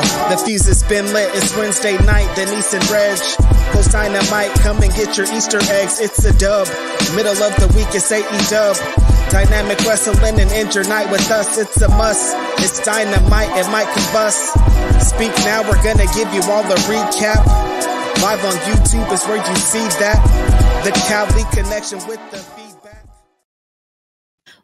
The fuse has been lit. It's Wednesday night. Denise and Reg post Dynamite. Come and get your Easter eggs. It's a dub. Middle of the week, it's AEW Dynamic Wrestling and End Your Night with us. It's a must. It's Dynamite. It might combust. Speak now. We're gonna give you all the recap. Live on YouTube is where you see that. The Cali connection with the feedback.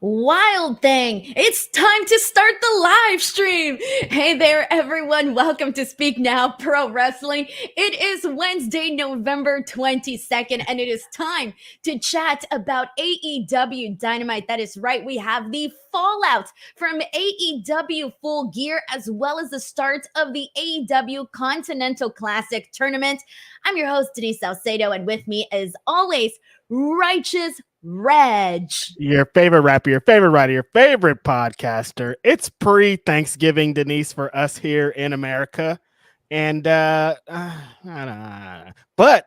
Wild thing, it's time to start the live stream. Hey there, everyone. Welcome to Speak Now Pro Wrestling. It is Wednesday, November 22nd, and it is time to chat about AEW Dynamite. That is right. We have the fallout from AEW Full Gear, as well as the start of the AEW Continental Classic tournament. I'm your host, Denise Salcedo, and with me, as always, Righteous Reg. Your favorite rapper, your favorite writer, your favorite podcaster. It's pre-Thanksgiving, Denise, for us here in America. And but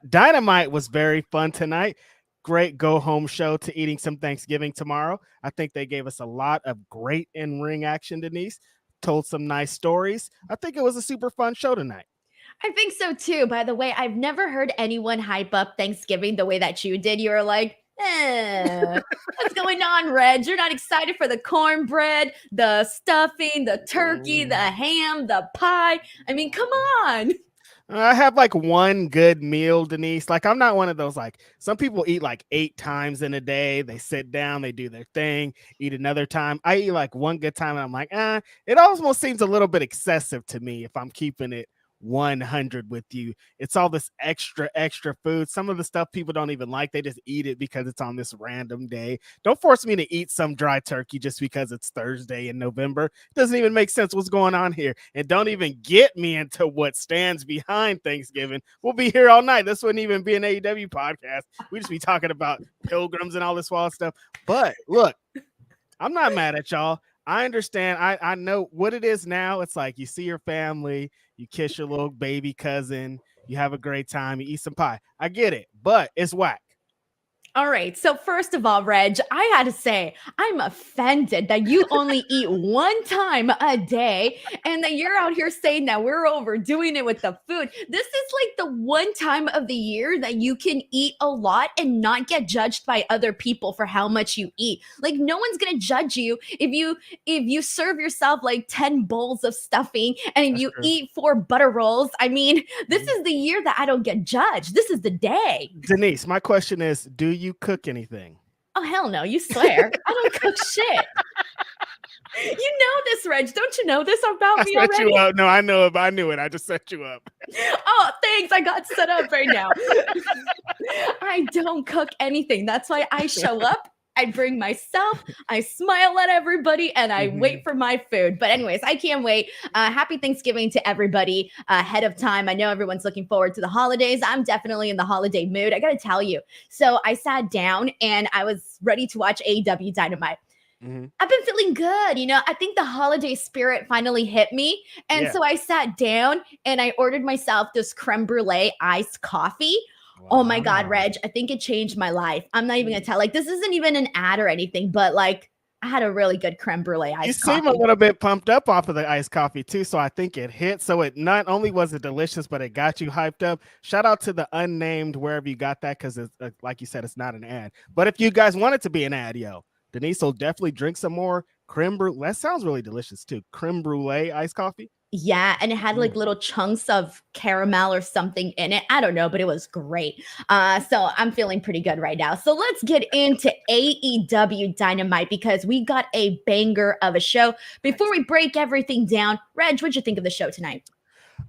Dynamite was very fun tonight. Great go-home show to eating some Thanksgiving tomorrow. I think they gave us a lot of great in-ring action, Denise. Told some nice stories. I think it was a super fun show tonight. I think so too. By the way, I've never heard anyone hype up Thanksgiving the way that you did. You were like, what's going on, Reg? You're not excited for the cornbread, the stuffing, the turkey, the ham, the pie. I mean, come on. I have like one good meal, Denise. Like, I'm not one of those, like, some people eat like 8 times in a day. They sit down, they do their thing, eat another time. I eat like one good time and I'm like, it almost seems a little bit excessive to me if I'm keeping it 100 with you. It's all this extra food. Some of the stuff people don't even like, they just eat it because it's on this random day. Don't force me to eat some dry turkey just because it's Thursday in November. It doesn't even make sense what's going on here. And don't even get me into what stands behind Thanksgiving. We'll be here all night. This wouldn't even be an AEW podcast. We just be talking about pilgrims and all this wild stuff. But look, I'm not mad at y'all. I understand. I know what it is now. It's like you see your family, you kiss your little baby cousin, you have a great time, you eat some pie. I get it, but it's whack. All right. So first of all, Reg, I had to say, I'm offended that you only eat one time a day and that you're out here saying that we're overdoing it with the food. This is like the one time of the year that you can eat a lot and not get judged by other people for how much you eat. Like, no one's going to judge you if you serve yourself like 10 bowls of stuffing and you eat 4 butter rolls. I mean, this is the year that I don't get judged. This is the day. Denise, my question is, do you cook anything? Oh, hell no. You swear. I don't cook shit. You know this, Reg. Don't you know this about me already? You up. No, I know it. I knew it. I just set you up. Oh, thanks. I got set up right now. I don't cook anything. That's why I show up. I bring myself, I smile at everybody, and I wait for my food. But anyways, I can't wait. Happy Thanksgiving to everybody ahead of time. I know everyone's looking forward to the holidays. I'm definitely in the holiday mood. I got to tell you. So I sat down and I was ready to watch AEW Dynamite. I've been feeling good. You know, I think the holiday spirit finally hit me. And so I sat down and I ordered myself this creme brulee iced coffee. Wow. Oh my God, Reg, I think it changed my life. I'm not even gonna tell. Like, this isn't even an ad or anything, but like, I had a really good creme brulee iced coffee. You seem a little bit pumped up off of the iced coffee too, so I think it hit. So it not only was it delicious, but it got you hyped up. Shout out to the unnamed wherever you got that, because it's like you said, it's not an ad. But if you guys want it to be an ad, Denise will definitely drink some more creme brulee. That sounds really delicious too. Creme brulee iced coffee. Yeah, and it had like little chunks of caramel or something in it. I don't know, but it was great. So I'm feeling pretty good right now. So let's get into AEW Dynamite because we got a banger of a show. Before we break everything down, Reg, what'd you think of the show tonight?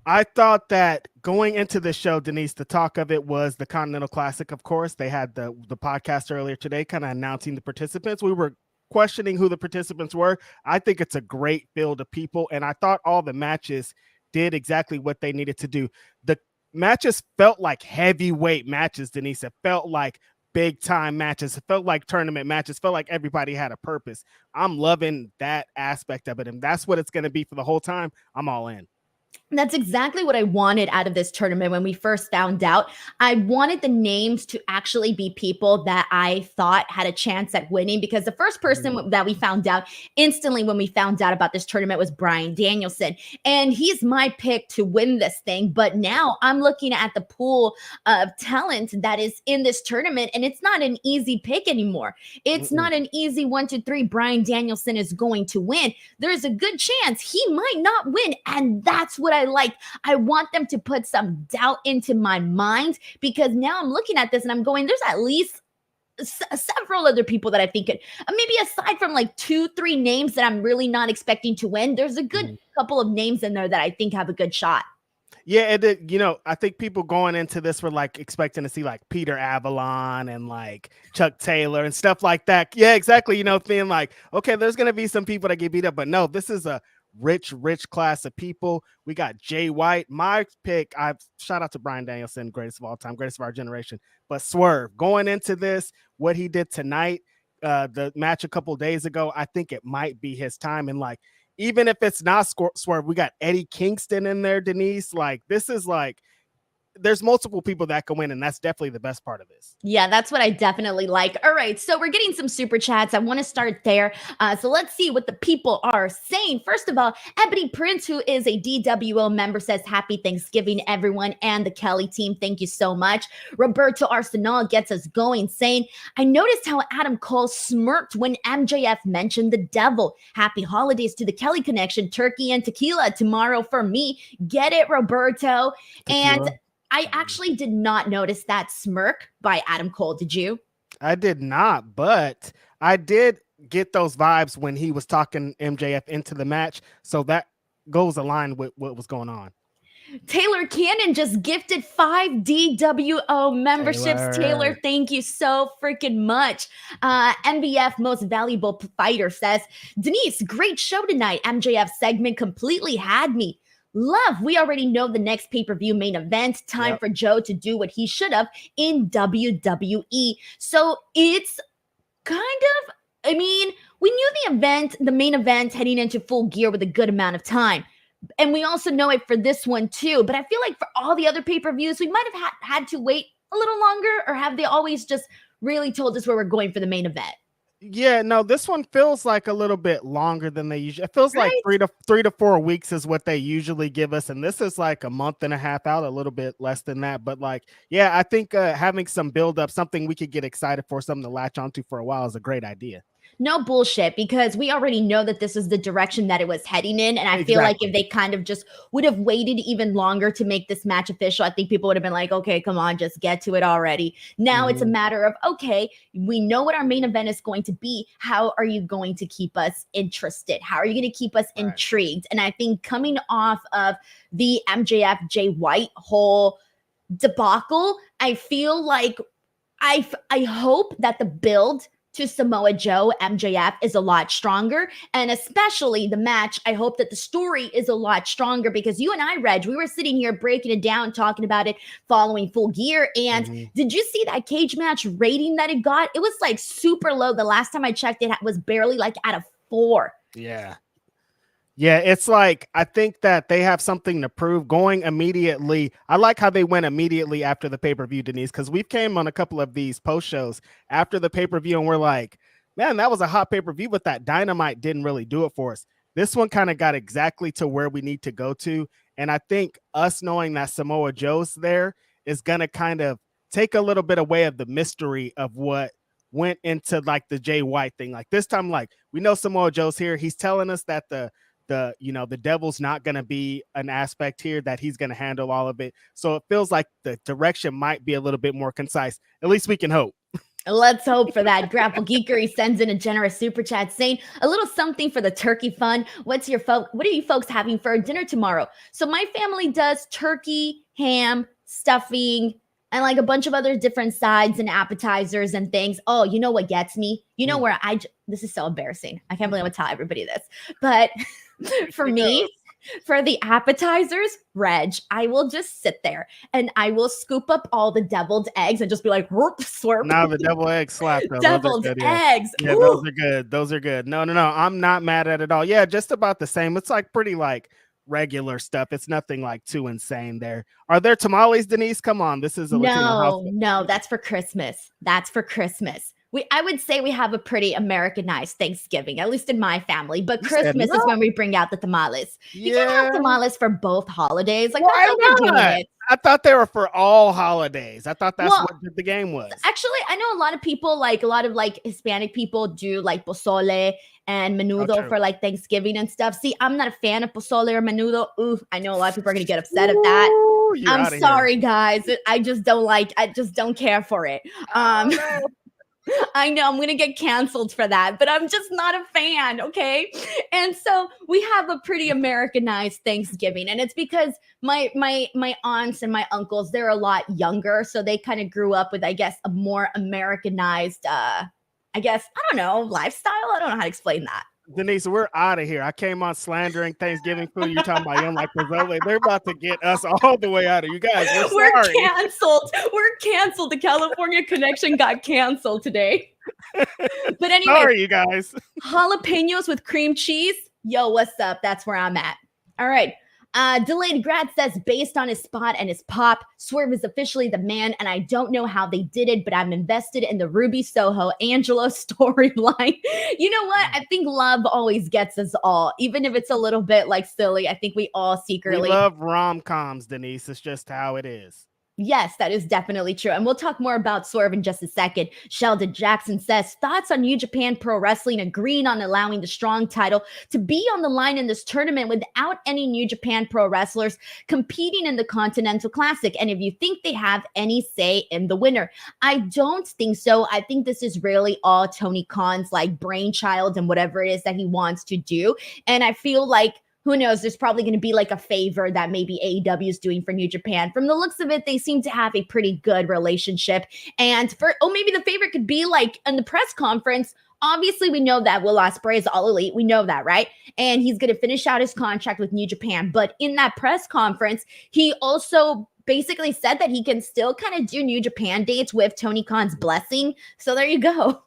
I thought that going into the show, Denise, the talk of it was the Continental Classic, of course. They had the podcast earlier today kind of announcing the participants. We were questioning who the participants were. I think it's a great field of people, and I thought all the matches did exactly what they needed to do. The matches felt like heavyweight matches, Denise. It felt like big time matches. It felt like tournament matches. It felt like everybody had a purpose. I'm loving that aspect of it, and that's what it's going to be for the whole time. I'm all in. That's exactly what I wanted out of this tournament when we first found out. I wanted the names to actually be people that I thought had a chance at winning, because the first person that we found out instantly when we found out about this tournament was Bryan Danielson. And he's my pick to win this thing. But now I'm looking at the pool of talent that is in this tournament, and it's not an easy pick anymore. It's not an easy 1, 2, 3. Bryan Danielson is going to win. There's a good chance he might not win. And that's what I like. I want them to put some doubt into my mind, because now I'm looking at this and I'm going, there's at least several other people that I think could, maybe aside from like 2, 3 names that I'm really not expecting to win, there's a good couple of names in there that I think have a good shot. Yeah, I think people going into this were like expecting to see like Peter Avalon and like Chuck Taylor and stuff like that. Yeah, exactly. Feeling like, okay, there's going to be some people that get beat up, but no, this is a rich class of people. We got Jay White. My pick, shout out to Bryan Danielson, greatest of all time, greatest of our generation. But Swerve, going into this, what he did tonight, the match a couple days ago, I think it might be his time. And like, even if it's not Swerve, we got Eddie Kingston in there, Denise. Like, this is like, there's multiple people that can win, and that's definitely the best part of this. Yeah, that's what I definitely like. All right, so we're getting some super chats. I want to start there. So let's see what the people are saying. First of all, Ebony Prince, who is a DWO member, says, happy Thanksgiving, everyone, and the Kelly team. Thank you so much. Roberto Arsenal gets us going, saying, I noticed how Adam Cole smirked when MJF mentioned the devil. Happy holidays to the Kelly connection, turkey and tequila tomorrow for me. Get it, Roberto? Tequila. And I actually did not notice that smirk by Adam Cole. Did you? I did not, but I did get those vibes when he was talking MJF into the match. So that goes aligned with what was going on. Taylor Cannon just gifted 5 DWO memberships. Taylor, thank you so freaking much. MBF Most Valuable Fighter says, Denise, great show tonight. MJF segment completely had me. Love, we already know the next pay-per-view main event. Time for Joe to do what he should have in WWE. So it's kind of, we knew the main event heading into Full Gear with a good amount of time. And we also know it for this one too. But I feel like for all the other pay-per-views, we might have had to wait a little longer, or have they always just really told us where we're going for the main event? Yeah, no, this one feels like a little bit longer than they usually. It feels like 3 to 4 weeks is what they usually give us, and this is like a month and a half out, a little bit less than that. But like, yeah, I think having some build up, something we could get excited for, something to latch onto for a while, is a great idea. No bullshit, because we already know that this is the direction that it was heading in. And I feel like if they kind of just would have waited even longer to make this match official, I think people would have been like, okay, come on, just get to it already. Now it's a matter of, okay, we know what our main event is going to be. How are you going to keep us interested? How are you going to keep us intrigued? And I think coming off of the MJF Jay White whole debacle, I feel like I hope that the build to Samoa Joe, MJF, is a lot stronger. And especially the match, I hope that the story is a lot stronger, because you and I, Reg, we were sitting here breaking it down, talking about it following Full Gear. And did you see that cage match rating that it got? It was like super low. The last time I checked, it was barely like out of 4. Yeah. Yeah, it's like, I think that they have something to prove going immediately. I like how they went immediately after the pay-per-view, Denise, because we've came on a couple of these post shows after the pay-per-view and we're like, man, that was a hot pay-per-view, but that Dynamite didn't really do it for us. This one kind of got exactly to where we need to go to. And I think us knowing that Samoa Joe's there is going to kind of take a little bit away of the mystery of what went into like the Jay White thing. Like this time, like, we know Samoa Joe's here. He's telling us that the devil's not going to be an aspect here, that he's going to handle all of it. So it feels like the direction might be a little bit more concise. At least we can hope. Let's hope for that. Grapple Geekery sends in a generous super chat saying, a little something for the turkey fun. What are you folks having for dinner tomorrow? So my family does turkey, ham, stuffing, and like a bunch of other different sides and appetizers and things. Oh, you know what gets me? You know where this is so embarrassing. I can't believe I'm gonna tell everybody this. But for me, for the appetizers, Reg, I will just sit there and I will scoop up all the deviled eggs and just be like, slurp. Now the deviled eggs slap. Deviled eggs. Yeah, those are good. Those are good. No. I'm not mad at it all. Yeah, just about the same. It's like pretty like regular stuff. It's nothing like too insane there. Are there tamales, Denise? Come on. This is a Latino house. No, that's for Christmas. That's for Christmas. I would say we have a pretty Americanized Thanksgiving, at least in my family. But Christmas is when we bring out the tamales. You can't have tamales for both holidays. Like, why that's how we're doing it. I thought they were for all holidays. I thought that's what the game was. Actually, I know a lot of people, like a lot of like Hispanic people, do like pozole and menudo for like Thanksgiving and stuff. See, I'm not a fan of pozole or menudo. Ooh, I know a lot of people are gonna get upset at that. I'm sorry, guys. I just don't care for it. I know I'm gonna get canceled for that, but I'm just not a fan, okay? And so we have a pretty Americanized Thanksgiving, and it's because my aunts and my uncles, they're a lot younger, so they kind of grew up with, I guess, a more Americanized, I don't know, lifestyle. I don't know how to explain that. Denise, we're out of here. I came on slandering Thanksgiving food. You're talking about young like pozole. They're about to get us all the way out of you guys. We're sorry. Canceled. We're canceled. The California Connection got canceled today. But anyway, sorry, you guys. Jalapenos with cream cheese. Yo, what's up? That's where I'm at. All right. Delayed Grad says, based on his spot and his pop, Swerve is officially the man, and I don't know how they did it, but I'm invested in the Ruby Soho Angelo storyline. You know what? I think love always gets us all, even if it's a little bit like silly. I think we all secretly love rom-coms, Denise. It's just how it is. Yes, that is definitely true. And we'll talk more about Swerve in just a second. Sheldon Jackson says, thoughts on New Japan Pro Wrestling agreeing on allowing the Strong title to be on the line in this tournament without any New Japan Pro wrestlers competing in the Continental Classic. And if you think they have any say in the winner, I don't think so. I think this is really all Tony Khan's like brainchild and whatever it is that he wants to do. And I feel like, who knows, there's probably going to be like a favor that maybe AEW is doing for New Japan. From the looks of it, they seem to have a pretty good relationship. And maybe the favor could be like in the press conference. Obviously, we know that Will Ospreay is All Elite. We know that, right? And he's going to finish out his contract with New Japan. But in that press conference, he also basically said that he can still kind of do New Japan dates with Tony Khan's blessing. So there you go.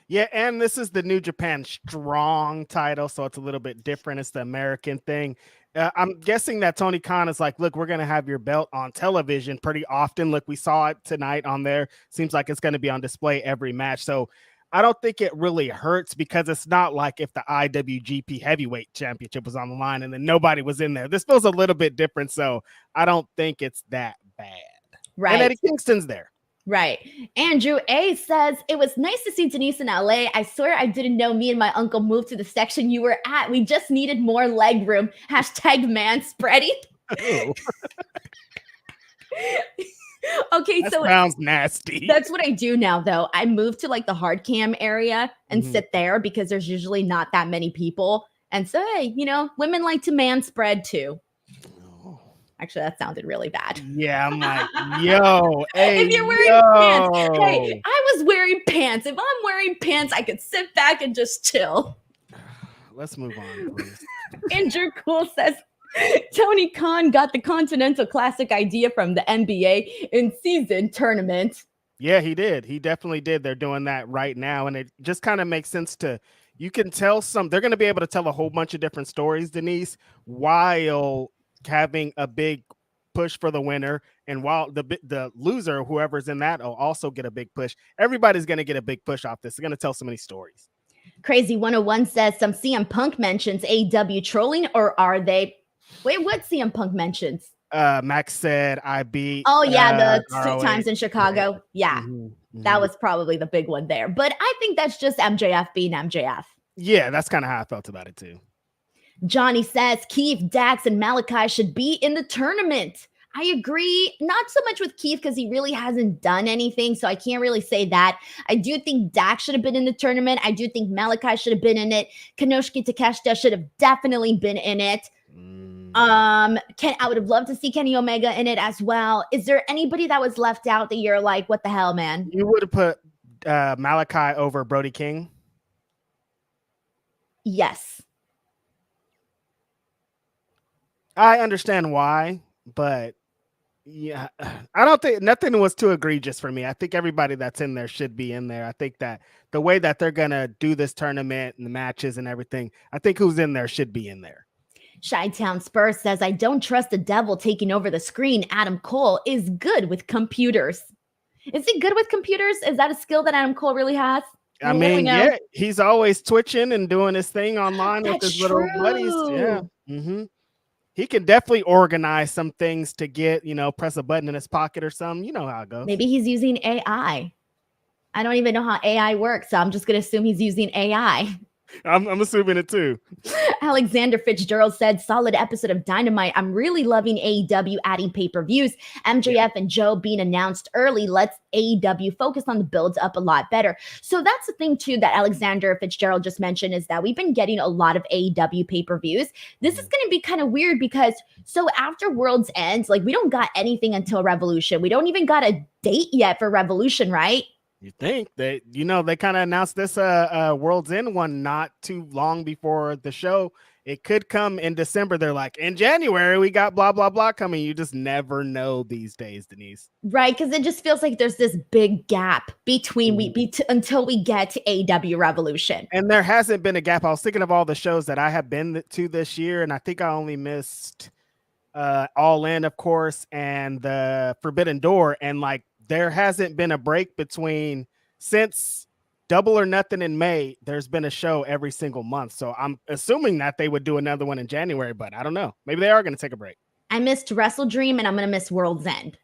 Yeah, and this is the New Japan Strong title, so it's a little bit different. It's the American thing. I'm guessing that Tony Khan is like, look, we're going to have your belt on television pretty often. Look, we saw it tonight on there. Seems like it's going to be on display every match. So I don't think it really hurts because it's not like if the IWGP Heavyweight Championship was on the line and then nobody was in there. This feels a little bit different, so I don't think it's that bad. Right. And Eddie Kingston's there. Right. Andrew A says, it was nice to see Denise in LA. I swear I didn't know me and my uncle moved to the section you were at. We just needed more leg room. # man spreading. Okay, that so sounds nasty. That's what I do now, though. I move to like the hard cam area and sit there because there's usually not that many people. And so, hey, women like to man spread too. Actually, that sounded really bad. Yeah, I'm like, yo, hey, if you're wearing pants, hey, I was wearing pants. If I'm wearing pants, I could sit back and just chill. Let's move on, please. Andrew Cool says, Tony Khan got the Continental Classic idea from the NBA in season tournament. Yeah, he did. He definitely did. They're doing that right now. And it just kind of makes sense you can tell they're going to be able to tell a whole bunch of different stories, Denise, while having a big push for the winner, and while the loser, whoever's in that, will also get a big push. Everybody's going to get a big push off this. They're going to tell so many stories. Crazy 101 says some CM Punk mentions AEW trolling, or are they? Wait, what CM Punk mentions? Max said I beat. Oh yeah, the ROH. 2 times in Chicago. Right. Yeah, that was probably the big one there. But I think that's just MJF being MJF. Yeah, that's kind of how I felt about it too. Johnny says Keith, Dax, and Malachi should be in the tournament. I agree. Not so much with Keith because he really hasn't done anything, so I can't really say that. I do think Dax should have been in the tournament. I do think Malachi should have been in it. Kanosuke Takeshita should have definitely been in it. I would have loved to see Kenny Omega in it as well. Is there anybody that was left out that you're like, what the hell, man? You would have put Malachi over Brody King? Yes. I understand why, but yeah, I don't think nothing was too egregious for me. I think everybody that's in there should be in there. I think that the way that they're going to do this tournament and the matches and everything, I think who's in there should be in there. Chi-Town Spurs says, I don't trust the devil taking over the screen. Adam Cole is good with computers. Is he good with computers? Is that a skill that Adam Cole really has? I mean, yeah, he's always twitching and doing his thing online with his little buddies. Yeah. Mm-hmm. He can definitely organize some things to get, press a button in his pocket or something. You know how it goes. Maybe he's using AI. I don't even know how AI works, so I'm just going to assume he's using AI. I'm assuming it too. Alexander Fitzgerald said, solid episode of Dynamite. I'm really loving AEW adding pay-per-views. MJF and Joe being announced early lets AEW focus on the builds up a lot better. So that's the thing too that Alexander Fitzgerald just mentioned, is that we've been getting a lot of AEW pay-per-views. This is going to be kind of weird because so after World's End, like we don't got anything until Revolution. We don't even got a date yet for Revolution, right? You think they kind of announced this World's End one not too long before the show. It could come in December. They're like, in January, we got blah, blah, blah coming. You just never know these days, Denise. Right, because it just feels like there's this big gap between until we get to AEW Revolution. And there hasn't been a gap. I was thinking of all the shows that I have been to this year, and I think I only missed All In, of course, and the Forbidden Door, and like, there hasn't been a break between since Double or Nothing in May. There's been a show every single month. So I'm assuming that they would do another one in January, but I don't know. Maybe they are going to take a break. I missed Wrestle Dream and I'm going to miss World's End.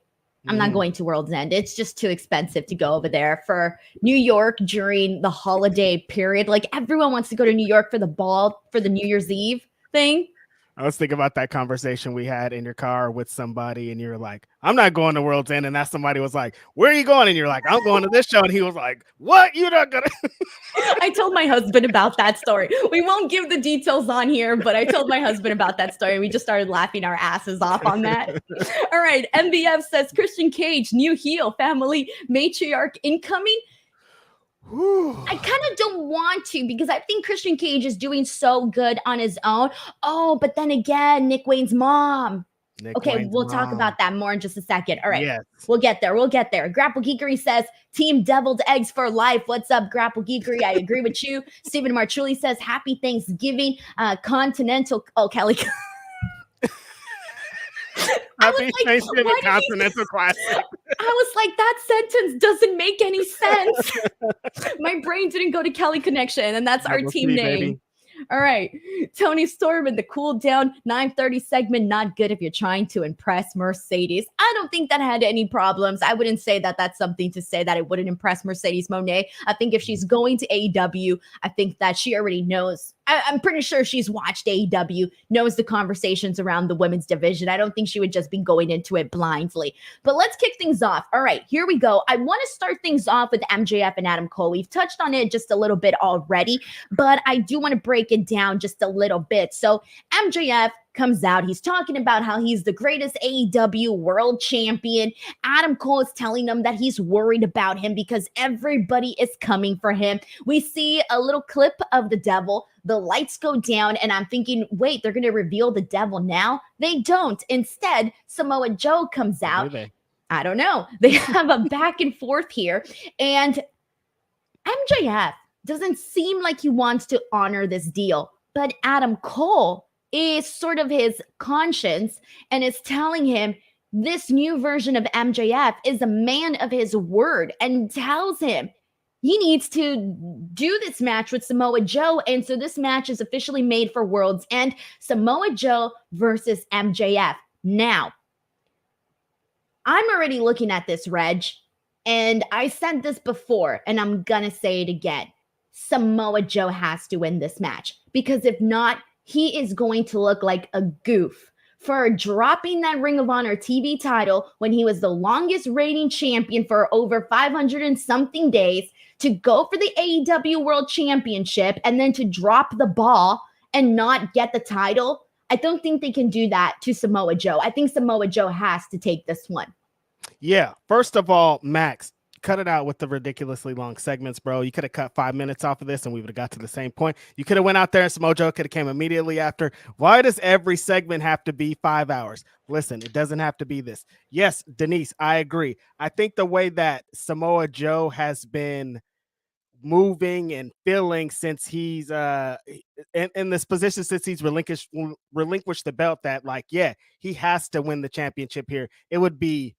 I'm not going to World's End. It's just too expensive to go over there for New York during the holiday period. Like everyone wants to go to New York for the ball, for the New Year's Eve thing. I was thinking about that conversation we had in your car with somebody, and you're like, I'm not going to World's End. And that somebody was like, where are you going? And you're like, I'm going to this show. And he was like, what? You're not going to. I told my husband about that story. We won't give the details on here, but I told my husband about that story. We just started laughing our asses off on that. All right. MBF says, Christian Cage, new heel, family matriarch incoming. I kind of don't want to because I think Christian Cage is doing so good on his own. Oh, but then again, Nick Wayne's mom. We'll talk about that more in just a second. All right. Yes. We'll get there. Grapple Geekery says, Team Deviled Eggs for life. What's up, Grapple Geekery? I agree with you. Stephen Marchulli says, happy Thanksgiving. Continental. Oh, Kelly. Happy Thanksgiving Continental Classic. I was like, that sentence doesn't make any sense. My brain didn't go to Kelly Connection, and that's our team name. Baby. All right. Tony Storm in the cool down 9:30 segment. Not good if you're trying to impress Mercedes. I don't think that had any problems. I wouldn't say that that's something to say that it wouldn't impress Mercedes Moné. I think if she's going to AEW, I think that she already knows. I'm pretty sure she's watched AEW, knows the conversations around the women's division. I don't think she would just be going into it blindly. But let's kick things off. All right, here we go. I want to start things off with MJF and Adam Cole. We've touched on it just a little bit already, but I do want to break it down just a little bit. So MJF comes out. He's talking about how he's the greatest AEW world champion. Adam Cole is telling them that he's worried about him because everybody is coming for him. We see a little clip of the devil. The lights go down, and I'm thinking, wait, they're going to reveal the devil now? They don't. Instead, Samoa Joe comes out. I don't know. They have a back and forth here, and MJF doesn't seem like he wants to honor this deal, but Adam Cole is sort of his conscience and is telling him this new version of MJF is a man of his word and tells him he needs to do this match with Samoa Joe. And so this match is officially made for World's End. Samoa Joe versus MJF. Now, I'm already looking at this, Reg, and I said this before, and I'm going to say it again. Samoa Joe has to win this match because if not, he is going to look like a goof for dropping that Ring of Honor TV title when he was the longest reigning champion for over 500 and something days, to go for the AEW World Championship and then to drop the ball and not get the title. I don't think they can do that to Samoa Joe. I think Samoa Joe has to take this one. Yeah. First of all, Max, cut it out with the ridiculously long segments, bro. You could have cut 5 minutes off of this and we would have got to the same point. You could have went out there and Samoa Joe could have came immediately after. Why does every segment have to be 5 hours? Listen, it doesn't have to be this. Yes, Denise, I agree. I think the way that Samoa Joe has been moving and feeling since he's in this position, since he's relinquished the belt, that like, yeah, he has to win the championship here. It would be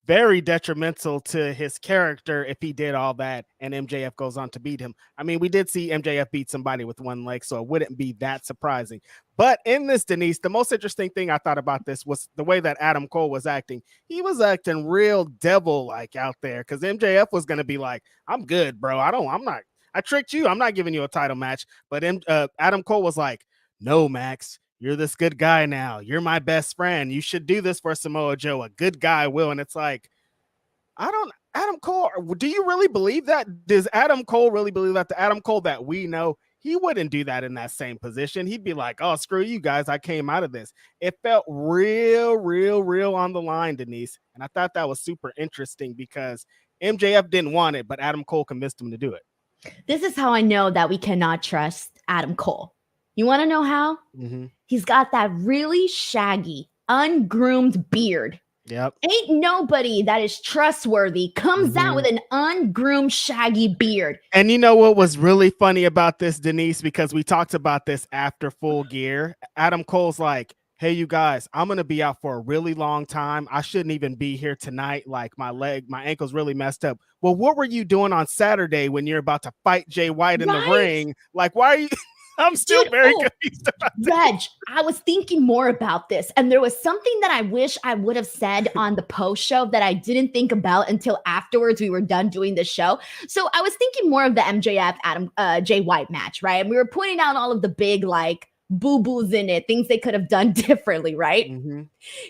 very detrimental to his character if he did all that and MJF goes on to beat him. I mean, we did see MJF beat somebody with one leg, so it wouldn't be that surprising. But in this, Denise, the most interesting thing I thought about this was the way that Adam Cole was acting. He was acting real devil-like out there, because MJF was going to be like, I'm good, bro. I tricked you. I'm not giving you a title match. But Adam Cole was like, no, Max, you're this good guy now. You're my best friend. You should do this for Samoa Joe. A good guy will. And it's like, Adam Cole, do you really believe that? Does Adam Cole really believe that? The Adam Cole that we know, he wouldn't do that in that same position. He'd be like, oh, screw you guys. I came out of this. It felt real on the line, Denise. And I thought that was super interesting because MJF didn't want it, but Adam Cole convinced him to do it. This is how I know that we cannot trust Adam Cole. You want to know how? Mm-hmm. He's got that really shaggy, ungroomed beard. Yep. Ain't nobody that is trustworthy comes out with an ungroomed, shaggy beard. And you know what was really funny about this, Denise? Because we talked about this after Full Gear. Adam Cole's like, hey, you guys, I'm going to be out for a really long time. I shouldn't even be here tonight. Like my ankle's really messed up. Well, what were you doing on Saturday when you're about to fight Jay White in the ring? Like, why are you... I'm still very confused about that. Reg, I was thinking more about this, and there was something that I wish I would have said on the post show that I didn't think about until afterwards we were done doing the show. So I was thinking more of the MJF Jay White match, right? And we were pointing out all of the big like boo-boos in it, things they could have done differently, right? Mm-hmm.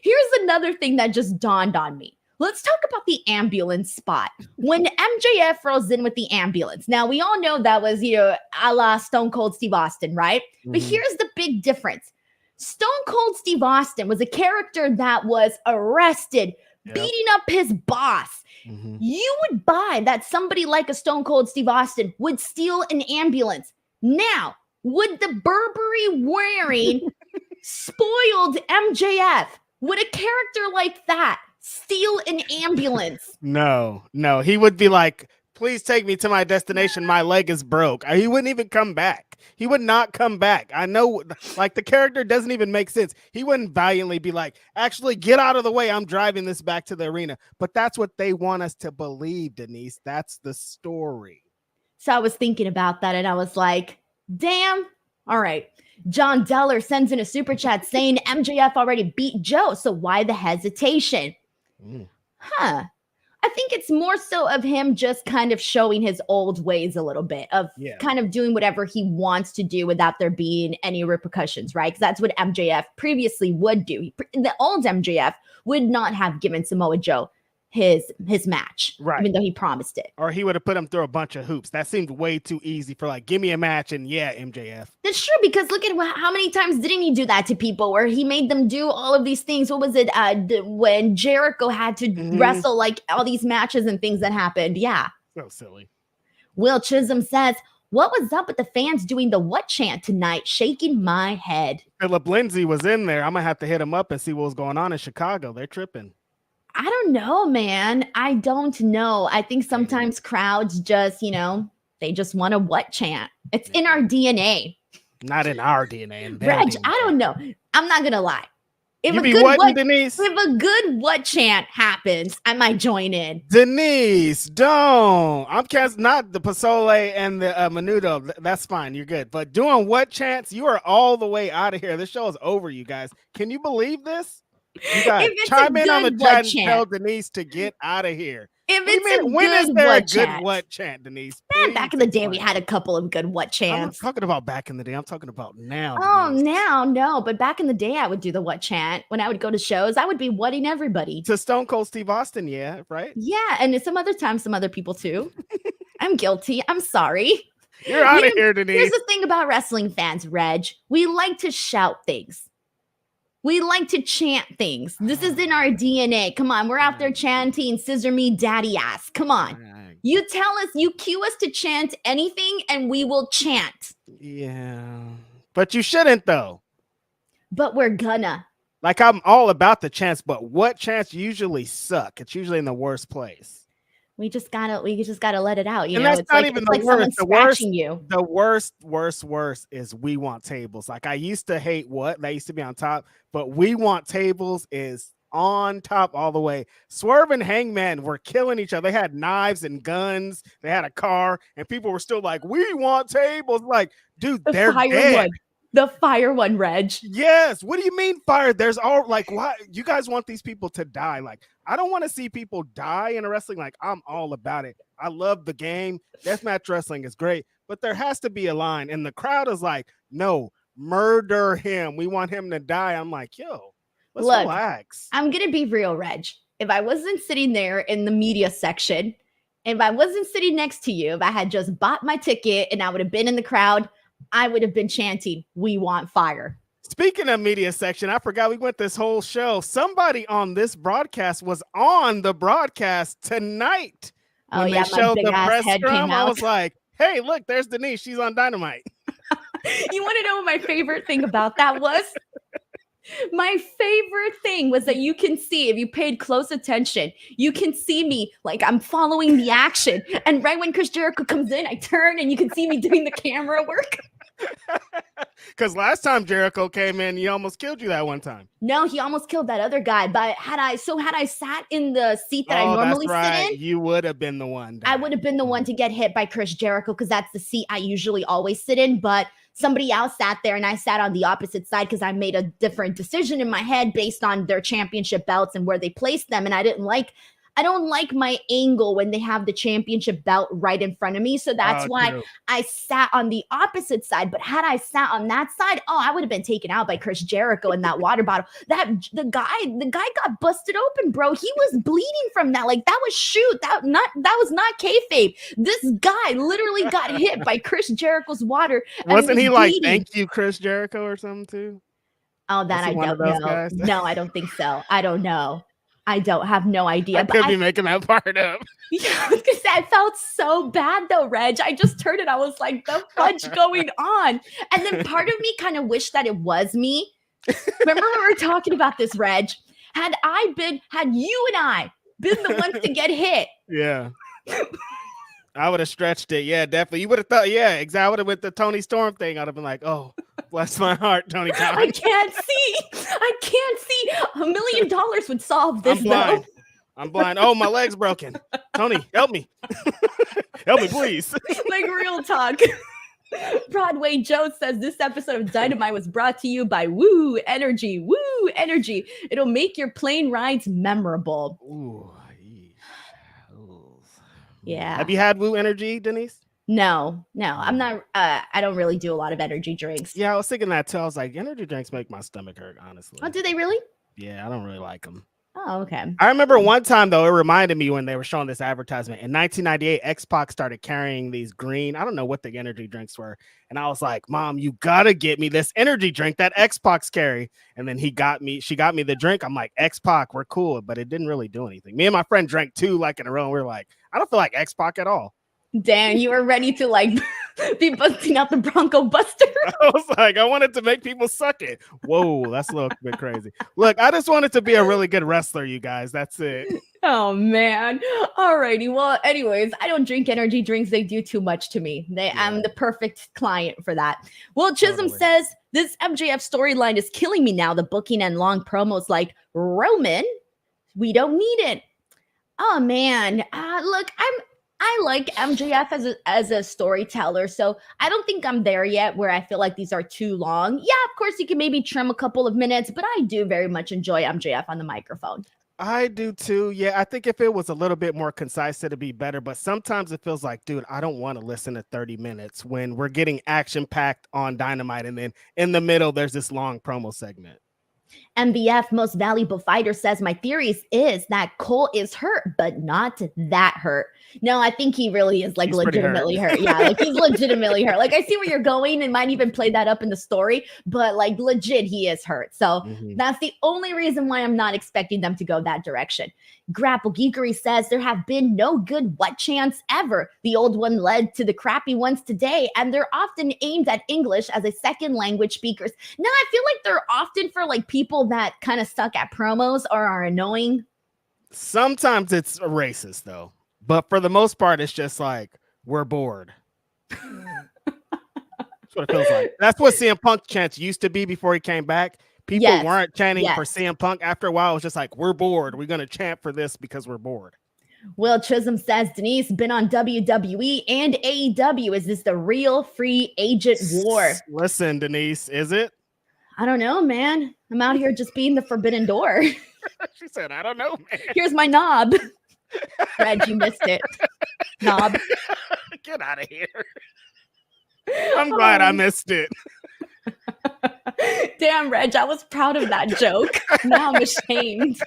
Here's another thing that just dawned on me. Let's talk about the ambulance spot. When MJF rolls in with the ambulance. Now, we all know that was, a la Stone Cold Steve Austin, right? Mm-hmm. But here's the big difference. Stone Cold Steve Austin was a character that was arrested, beating up his boss. Mm-hmm. You would buy that somebody like a Stone Cold Steve Austin would steal an ambulance. Now, would the Burberry wearing spoiled MJF, would a character like that steal an ambulance? No, he would be like, please take me to my destination. My leg is broke. He wouldn't even come back. He would not come back. I know, like, the character doesn't even make sense. He wouldn't valiantly be like, actually, get out of the way. I'm driving this back to the arena. But that's what they want us to believe, Denise. That's the story. So I was thinking about that, and I was like, damn. All right. John Deller sends in a super chat saying MJF already beat Joe. So why the hesitation? I think it's more so of him just kind of showing his old ways a little bit of kind of doing whatever he wants to do without there being any repercussions, right? Because that's what MJF previously would do. The old MJF would not have given Samoa Joe his match, right? Even though he promised it. Or he would have put him through a bunch of hoops. That seemed way too easy for like, give me a match and MJF. That's true, because look at how many times didn't he do that to people where he made them do all of these things? What was it? When Jericho had to wrestle, like all these matches and things that happened. Yeah. So silly. Will Chisholm says, what was up with the fans doing the what chant tonight? Shaking my head. Philip Lindsay was in there. I'm going to have to hit him up and see what was going on in Chicago. They're tripping. I don't know, man. I don't know. I think sometimes crowds just, they just want a what chant. It's in our DNA. Not in our DNA. Reg, DNA. I don't know. I'm not going to lie. If you be what, Denise? If a good what chant happens, I might join in. Denise, don't. I'm not the Pasole and the Menudo. That's fine. You're good. But doing what chants, you are all the way out of here. This show is over, you guys. Can you believe this? You guys chime in on the chat and tell Denise to get out of here. When is there a good what chant, Denise? Man, back in the day, we had a couple of good what chants. I'm talking about back in the day. I'm talking about now. Oh, Denise. Now, no. But back in the day, I would do the what chant. When I would go to shows, I would be whatting everybody. To Stone Cold Steve Austin, yeah, right? Yeah, and some other times, some other people too. I'm guilty. I'm sorry. You're out of here, Denise. Here's the thing about wrestling fans, Reg. We like to shout things. We like to chant things. This is in our DNA. Come on, we're out there chanting "Scissor me, daddy ass." Come on, you tell us, you cue us to chant anything, and we will chant. Yeah, but you shouldn't though. But we're gonna. Like, I'm all about the chants, but what chants usually suck? It's usually in the worst place. We just gotta let it out. And that's it's not like, even it's like the someone worst. scratching you. The worst is we want tables. Like I used to hate what that used to be on top, but we want tables is on top all the way. Swerve and Hangman were killing each other. They had knives and guns. They had a car, and people were still like, "We want tables." Like, dude, they're dead. The fire one, Reg. Yes. What do you mean fire? There's all like, why you guys want these people to die? Like, I don't want to see people die in a wrestling. Like, I'm all about it. I love the game. Deathmatch wrestling is great, but there has to be a line. And the crowd is like, no, murder him. We want him to die. I'm like, yo, let's relax. I'm gonna be real, Reg. If I wasn't sitting there in the media section, if I wasn't sitting next to you, if I had just bought my ticket and I would have been in the crowd, I would have been chanting, "We want fire." Speaking of media section, I forgot we went this whole show. Somebody on this broadcast was on the broadcast tonight. Oh, yeah, my big ass head came out. I was like, hey, look, there's Denise. She's on Dynamite. You want to know what my favorite thing about that was? My favorite thing was that you can see, if you paid close attention, you can see me like I'm following the action. And right when Chris Jericho comes in, I turn and you can see me doing the camera work. Because last time Jericho came in, he almost killed you that one time. No, he almost killed that other guy. But had I sat in the seat that I normally sit in, you would have been the one. I would have been the one to get hit by Chris Jericho because that's the seat I usually always sit in. But somebody else sat there and I sat on the opposite side because I made a different decision in my head based on their championship belts and where they placed them. And I don't like my angle when they have the championship belt right in front of me. So that's why I sat on the opposite side. But had I sat on that side, I would have been taken out by Chris Jericho in that water bottle. The guy got busted open, bro. He was bleeding from that. Like that was not kayfabe. This guy literally got hit by Chris Jericho's water. Wasn't he like, thank you, Chris Jericho or something too? Oh, that I don't know. No, I don't think so. I don't know. I don't have no idea. I could be making that part up. Yeah, I was gonna say, I felt so bad though, Reg. I just heard it. I was like, the fudge going on? And then part of me kind of wished that it was me. Remember when we were talking about this, Reg? Had you and I been the ones to get hit? Yeah. I would have stretched it. Yeah, definitely. You would have thought, yeah, exactly. I would have with the Tony Storm thing. I'd have been like, oh, bless my heart, Tony Khan. I can't see. $1 million would solve this. I'm blind. Oh, my leg's broken. Tony, help me. Help me, please. Like real talk. Broadway Joe says this episode of Dynamite was brought to you by Woo Energy. Woo Energy. It'll make your plane rides memorable. Ooh. Yeah. Have you had Woo Energy, Denise? No, I'm not. I don't really do a lot of energy drinks. Yeah, I was thinking that too. I was like, energy drinks make my stomach hurt, honestly. Oh, do they really? Yeah, I don't really like them. Oh, okay. I remember one time though, it reminded me when they were showing this advertisement in 1998, X-Pac started carrying these green, I don't know what the energy drinks were. And I was like, Mom, you gotta get me this energy drink that X-Pac's carry. And then she got me the drink. I'm like, X-Pac, we're cool, but it didn't really do anything. Me and my friend drank 2 like in a row. And we were like, I don't feel like X-Pac at all. Damn, you were ready to like be busting out the Bronco Buster. I was like, I wanted to make people suck it. Whoa, that's a little bit crazy. Look, I just wanted to be a really good wrestler, you guys. That's it. Oh man. Alrighty. Well, anyways, I don't drink energy drinks. They do too much to me. I'm the perfect client for that. Well, Chisholm says this MJF storyline is killing me now. The booking and long promos like Roman, we don't need it. Oh man. Look, I like MJF as a storyteller, so I don't think I'm there yet where I feel like these are too long. Yeah, of course, you can maybe trim a couple of minutes, but I do very much enjoy MJF on the microphone. I do too. Yeah, I think if it was a little bit more concise, it'd be better. But sometimes it feels like, dude, I don't want to listen to 30 minutes when we're getting action-packed on Dynamite, and then in the middle, there's this long promo segment. MBF, most valuable fighter, says, my theory is that Cole is hurt, but not that hurt. No, I think he really is like legitimately hurt. Yeah, like he's legitimately hurt. Like I see where you're going and might even play that up in the story, but like legit, he is hurt. So that's the only reason why I'm not expecting them to go that direction. Grapple Geekery says there have been no good what chants ever. The old one led to the crappy ones today, and they're often aimed at English as a second language speakers. Now, I feel like they're often for like people that kind of suck at promos or are annoying. Sometimes it's racist though. But for the most part, it's just like, we're bored. That's what it feels like. That's what CM Punk chants used to be before he came back. People weren't chanting for CM Punk. After a while, it was just like, we're bored. We're going to chant for this because we're bored. Will Chisholm says, Denise, been on WWE and AEW. Is this the real free agent war? Listen, Denise, is it? I don't know, man. I'm out here just being the forbidden door. She said, I don't know, man. Here's my knob. Reg, you missed it. Knob. Get out of here. I'm glad I missed it. Damn, Reg, I was proud of that joke. Now I'm ashamed.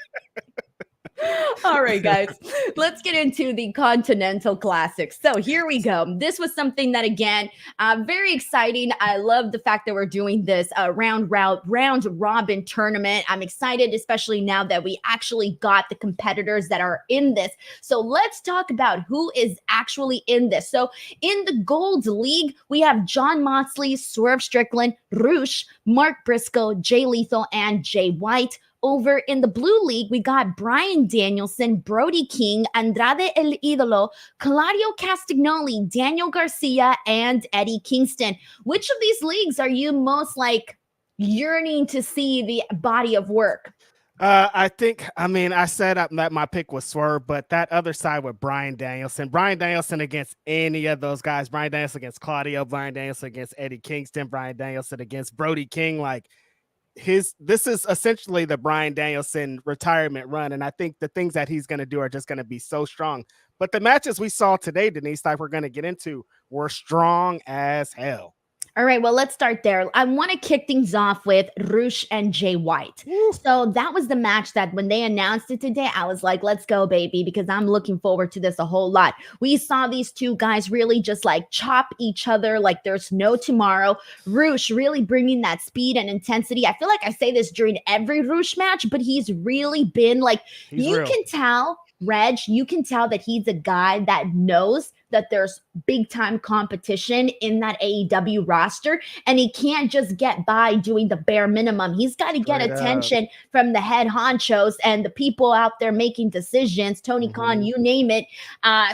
All right, guys, let's get into the Continental Classic. So here we go. This was something that, again, very exciting. I love the fact that we're doing this round robin tournament. I'm excited, especially now that we actually got the competitors that are in this. So let's talk about who is actually in this. So in the Gold League, we have Jon Moxley, Swerve Strickland, Rush, Mark Briscoe, Jay Lethal, and Jay White. Over in the Blue League, we got Bryan Danielson, Brody King, Andrade El Idolo, Claudio Castagnoli, Daniel Garcia, and Eddie Kingston. Which of these leagues are you most yearning to see the body of work? I said that my pick was Swerve, but that other side with Bryan Danielson against any of those guys, Bryan Danielson against Claudio, Bryan Danielson against Eddie Kingston, Bryan Danielson against Brody King, this is essentially the Bryan Danielson retirement run, and I think the things that he's going to do are just going to be so strong. But the matches we saw today, Denise, we're going to get into, were strong as hell. All right, well, let's start there. I want to kick things off with Rush and Jay White. Woo. So that was the match that when they announced it today, I was like, let's go, baby, because I'm looking forward to this a whole lot. We saw these two guys really just chop each other like there's no tomorrow. Rush really bringing that speed and intensity. I feel like I say this during every Rush match, but he's really been you can tell, Reg, you can tell that he's a guy that knows that there's big time competition in that AEW roster, and he can't just get by doing the bare minimum. He's got to get attention from the head honchos and the people out there making decisions, Tony Khan, you name it.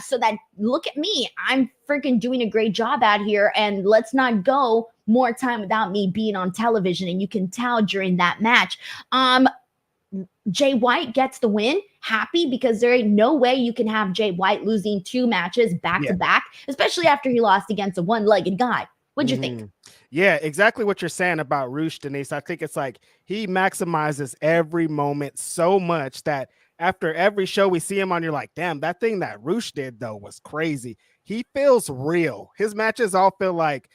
So that, look at me, I'm freaking doing a great job out here, and let's not go more time without me being on television. And you can tell during that match. Jay White gets the win. Happy, because there ain't no way you can have Jay White losing two matches back to back, especially after he lost against a one-legged guy. What'd you think? Yeah, exactly what you're saying about Rush, Denise. I think it's he maximizes every moment so much that after every show we see him on, you're like, damn, that thing that Rush did, though, was crazy. He feels real. His matches all feel like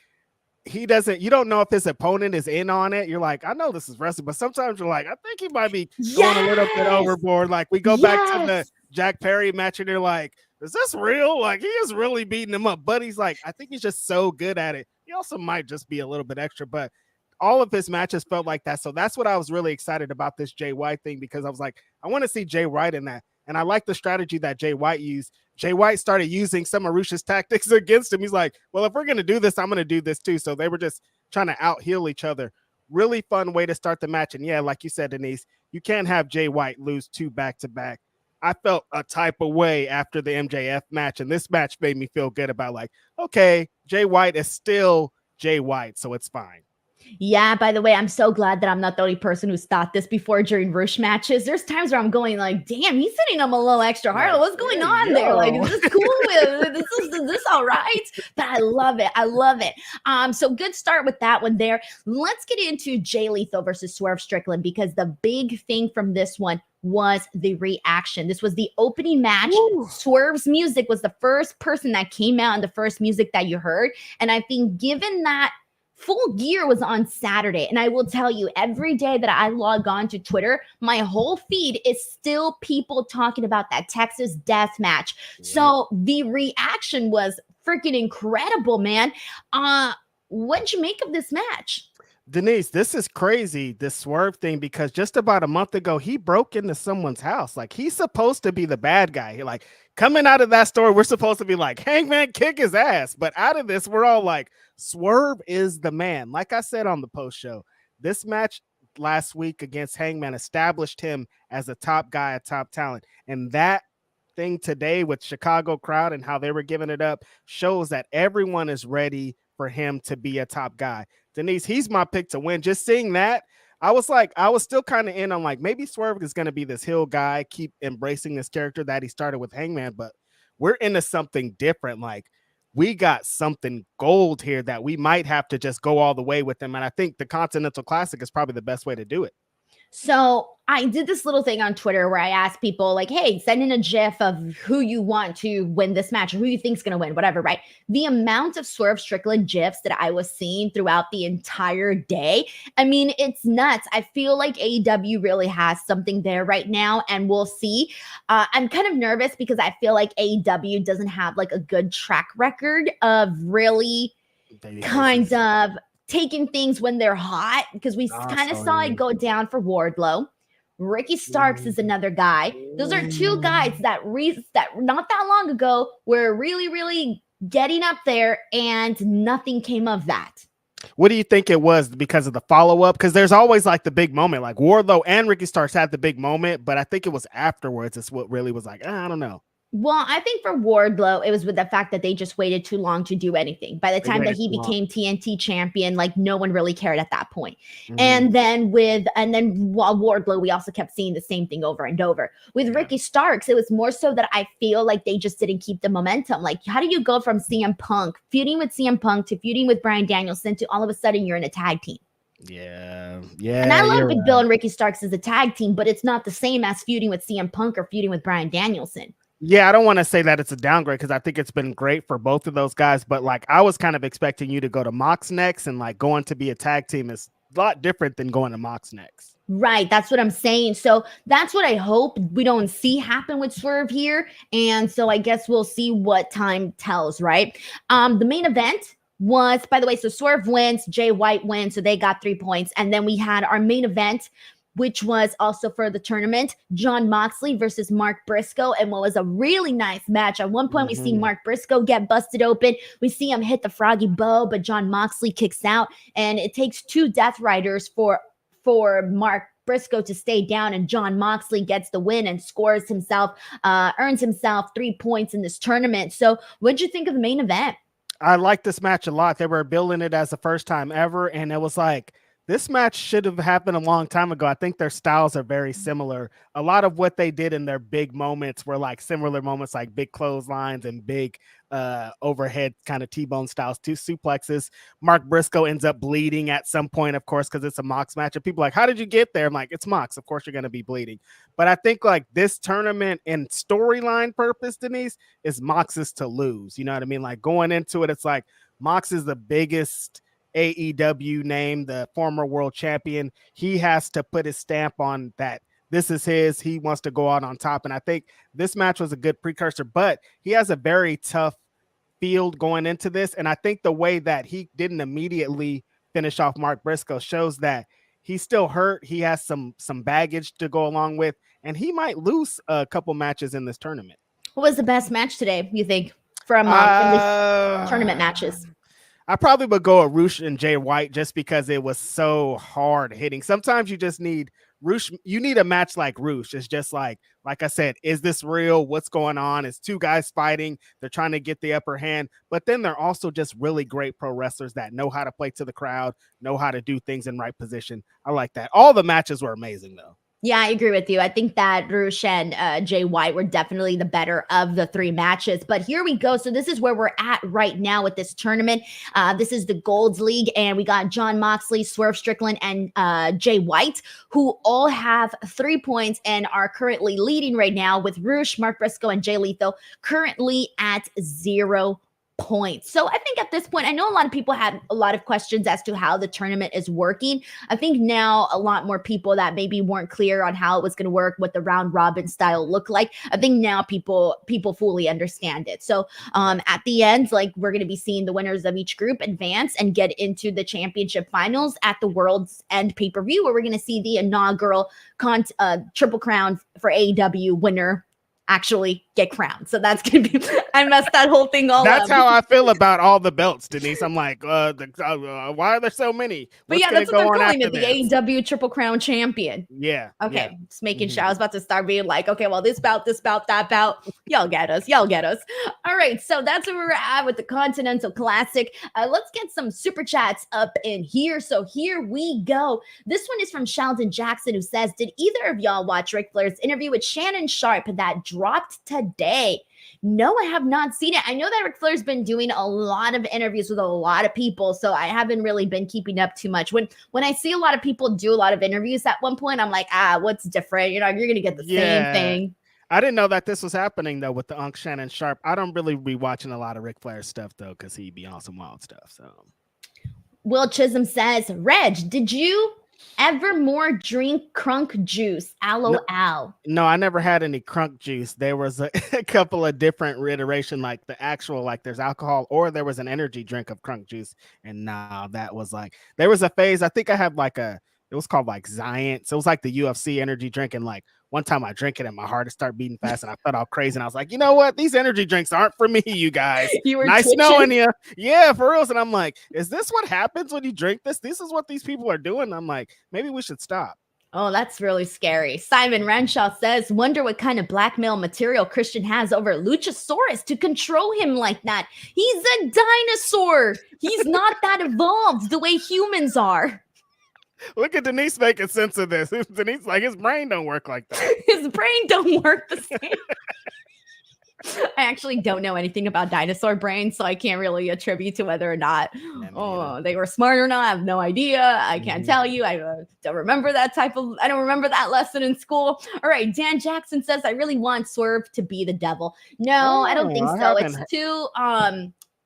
you don't know if his opponent is in on it. You're like, I know this is wrestling, but sometimes you're like, I think he might be going a little bit overboard. We go back to the Jack Perry match, and you're like, is this real? He is really beating him up. But he's I think he's just so good at it. He also might just be a little bit extra, but all of his matches felt like that. So that's what I was really excited about this Jay White thing, because I was like, I want to see Jay White in that. And I like the strategy that Jay White used. Jay White started using some of Rush's tactics against him. He's like, well, if we're going to do this, I'm going to do this too. So they were just trying to out-heel each other. Really fun way to start the match. And yeah, like you said, Denise, you can't have Jay White lose two back-to-back. I felt a type of way after the MJF match, and this match made me feel good about okay, Jay White is still Jay White, so it's fine. Yeah, by the way, I'm so glad that I'm not the only person who's thought this before during Rush matches. There's times where I'm going damn, he's hitting him a little extra hard. What's going on there? Is this cool? Is this all right? But I love it. I love it. So good start with that one there. Let's get into Jay Lethal versus Swerve Strickland, because the big thing from this one was the reaction. This was the opening match. Woo. Swerve's music was the first person that came out and the first music that you heard. And I think given that Full Gear was on Saturday, and I will tell you, every day that I log on to Twitter, my whole feed is still people talking about that Texas death match. Yeah. So the reaction was freaking incredible, man. What'd you make of this match? Denise, this is crazy, this Swerve thing, because just about a month ago, he broke into someone's house. He's supposed to be the bad guy. Coming out of that story, we're supposed to be Hangman kick his ass. But out of this, we're all Swerve is the man. Like I said on the post show, this match last week against Hangman established him as a top guy, a top talent. And that thing today with Chicago crowd and how they were giving it up shows that everyone is ready for him to be a top guy. Denise, he's my pick to win. Just seeing that, I was still kind of in on like maybe Swerve is going to be this heel guy, keep embracing this character that he started with Hangman, but we're into something different. Like we got something gold here that we might have to just go all the way with him. And I think the Continental Classic is probably the best way to do it. So I did this little thing on Twitter where I asked people like, hey, send in a GIF of who you want to win this match or who you think is going to win, whatever, right? The amount of Swerve Strickland GIFs that I was seeing throughout the entire day, I mean, it's nuts. I feel like AEW really has something there right now, and we'll see. I'm kind of nervous because I feel like AEW doesn't have like a good track record of really kind of taking things when they're hot, because we kind of saw it go down for Wardlow. Ricky Starks is another guy. Those are two guys that not that long ago were really, really getting up there, and nothing came of that. What do you think it was because of the follow-up? Because there's always like the big moment, like Wardlow and Ricky Starks had the big moment, but I think it was afterwards. It's what really was like, I don't know. Well, I think for Wardlow, it was with the fact that they just waited too long to do anything. By the time that he became TNT champion, like no one really cared at that point. Mm-hmm. And then while Wardlow, we also kept seeing the same thing over and over. With Ricky Starks, it was more so that I feel like they just didn't keep the momentum. Like, how do you go from CM Punk, feuding with CM Punk, to feuding with Bryan Danielson, to all of a sudden you're in a tag team? Yeah. And I love Big Bill and Ricky Starks as a tag team, but it's not the same as feuding with CM Punk or feuding with Bryan Danielson. Yeah, I don't want to say that it's a downgrade because I think it's been great for both of those guys. But like, I was kind of expecting you to go to Mox next, and like going to be a tag team is a lot different than going to Mox next. Right. That's what I'm saying. So that's what I hope we don't see happen with Swerve here. And so I guess we'll see what time tells, right? The main event was, by the way, so Swerve wins, Jay White wins, so they got 3 points. And then we had our main event, which was also for the tournament, Jon Moxley versus Mark Briscoe, and what was a really nice match. At one point, we see Mark Briscoe get busted open. We see him hit the froggy bow, but Jon Moxley kicks out, and it takes 2 Death Riders for Mark Briscoe to stay down, and Jon Moxley gets the win and scores himself, earns himself 3 points in this tournament. So what'd you think of the main event? I like this match a lot. They were billing it as the first time ever, and it was like, this match should have happened a long time ago. I think their styles are very similar. A lot of what they did in their big moments were like similar moments, like big clotheslines and big overhead kind of T-bone styles, 2 suplexes. Mark Briscoe ends up bleeding at some point, of course, because it's a Mox match. And people are like, how did you get there? I'm like, it's Mox. Of course you're going to be bleeding. But I think like this tournament in storyline purpose, Denise, is Mox's to lose. You know what I mean? Like going into it, it's like Mox is the biggest AEW name, the former world champion. He has to put his stamp on that. This is his. He wants to go out on top. And I think this match was a good precursor, but he has a very tough field going into this. And I think the way that he didn't immediately finish off Mark Briscoe shows that he's still hurt. He has some baggage to go along with, and he might lose a couple matches in this tournament. What was the best match today, you think, from these tournament matches? I probably would go with Rush and Jay White just because it was so hard hitting. Sometimes you just need Rush. You need a match like Rush. It's just like I said, is this real? What's going on? It's 2 guys fighting. They're trying to get the upper hand, but then they're also just really great pro wrestlers that know how to play to the crowd, know how to do things in right position. I like that. All the matches were amazing though. Yeah, I agree with you. I think that Rush and Jay White were definitely the better of the 3 matches. But here we go. So this is where we're at right now with this tournament. This is the Golds League, and we got Jon Moxley, Swerve Strickland, and Jay White, who all have 3 points and are currently leading right now, with Rush, Mark Briscoe, and Jay Lethal currently at 0 points. So I think at this point, I know a lot of people had a lot of questions as to how the tournament is working. I think now a lot more people that maybe weren't clear on how it was going to work, what the round robin style looked like, I think now people fully understand it. So at the end, like, we're going to be seeing the winners of each group advance and get into the championship finals at the World's End pay-per-view, where we're going to see the inaugural Triple Crown for AEW winner actually get crowned. So that's gonna be I messed that whole thing all That's up. how I feel about all the belts, Denise. I'm like, why are there so many? But yeah, that's what they're calling it, the AEW Triple Crown Champion. Yeah. Okay, just making sure. I was about to start being like, okay, well, this bout, that bout. Y'all get us. All right, so that's where we're at with the Continental Classic. Let's get some super chats up in here. So here we go. This one is from Sheldon Jackson, who says, did either of y'all watch Ric Flair's interview with Shannon Sharp that dropped today? No, I have not seen it. I know that Ric Flair's been doing a lot of interviews with a lot of people, so I haven't really been keeping up too much. When I see a lot of people do a lot of interviews at one point, I'm like, what's different? You're going to get the same thing. I didn't know that this was happening, though, with the Shannon Sharp. I don't really be watching a lot of Ric Flair stuff, though, because he be on some wild stuff. So, Will Chisholm says, Reg, did you ever more drink crunk juice? LOL. No, I never had any crunk juice. There was a couple of different iteration, like the actual, like there's alcohol, or there was an energy drink of crunk juice. And now that was like, there was a phase. I think I had like it was called like Zion. So it was like the UFC energy drink. And like one time I drank it and my heart started beating fast and I felt all crazy. And I was like, you know what? These energy drinks aren't for me, you guys. You were nice twitching? knowing you. Yeah, for real. And I'm like, is this what happens when you drink this? This is what these people are doing. And I'm like, maybe we should stop. Oh, that's really scary. Simon Renshaw says, wonder what kind of blackmail material Christian has over Luchasaurus to control him like that. He's a dinosaur. He's not that evolved the way humans are. Look at Denise making sense of this. Denise, like, his brain don't work like that. His brain don't work the same. I actually don't know anything about dinosaur brains, so I can't really attribute to whether or not they were smart or not. I have no idea. I can't tell you. I don't remember that I don't remember that lesson in school. All right, Dan Jackson says, I really want Swerve to be the devil. No, I don't think so.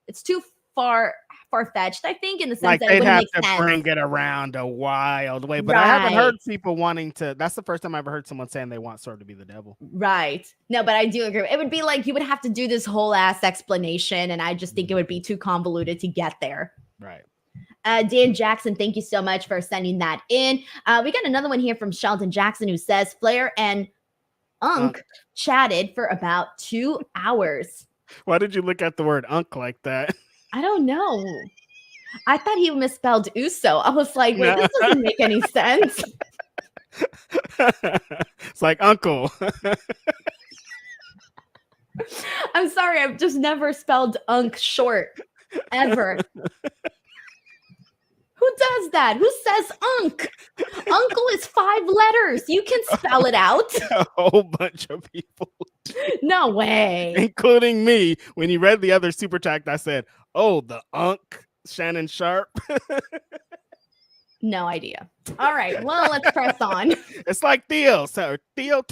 It's too far-fetched, I think, in the sense like that they'd it have wouldn't to make sense. bring it around a wild way. But I haven't heard people wanting to. That's the first time I ever heard someone saying they want Swerve to be the devil. Right. No, but I do agree. It would be like you would have to do this whole ass explanation, and I just think it would be too convoluted to get there. Right. Dan Jackson, thank you so much for sending that in. We got another one here from Sheldon Jackson, who says Flair and Unk chatted for about 2 hours. Why did you look at the word Unk like that? I don't know. I thought he misspelled Uso. I was like, wait, this doesn't make any sense. It's like uncle. I'm sorry. I've just never spelled Unk short, ever. Who does that? Who says Unk? Uncle is 5 letters. You can spell it out. A whole bunch of people. No way. Including me. When you read the other super chat, I said, oh, the Unk Shannon Sharp. No idea. All right. Well, let's press on. It's like Theo. So Theo.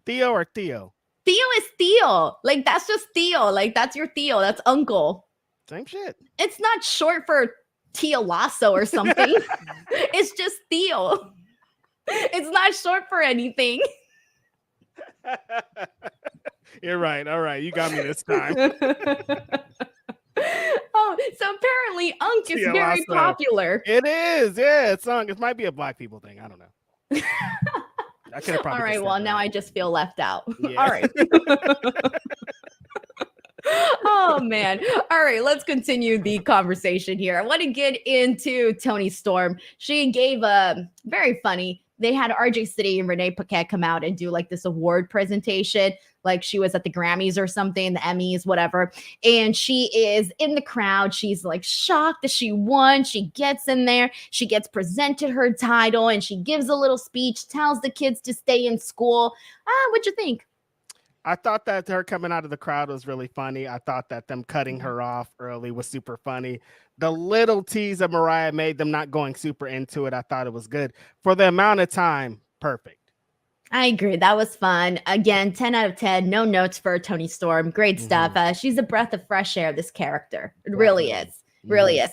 Theo or Theo? Theo is Theo. Like, that's just Theo. Like, that's your Theo. That's uncle. Same shit. It's not short for Theo Lasso or something. It's just Theo. It's not short for anything. You're right. All right. You got me this time. Oh, so apparently Unk is very popular. It is. Yeah, it's Unk. It might be a black people thing. I don't know. I could have probably. All right. Well, now I just feel left out. Yeah. All right. Oh, man. All right. Let's continue the conversation here. I want to get into Toni Storm. She gave a very funny. They had RJ City and Renee Paquette come out and do like this award presentation. Like she was at the Grammys or something, the Emmys, whatever. And she is in the crowd. She's like shocked that she won. She gets in there. She gets presented her title and she gives a little speech, tells the kids to stay in school. What'd you think? I thought that her coming out of the crowd was really funny. I thought that them cutting her off early was super funny. The little tease that Mariah made, them not going super into it, I thought it was good. For the amount of time, perfect. I agree. That was fun. Again, 10 out of 10. No notes for Toni Storm. Great stuff. She's a breath of fresh air, this character. It really is. Really is.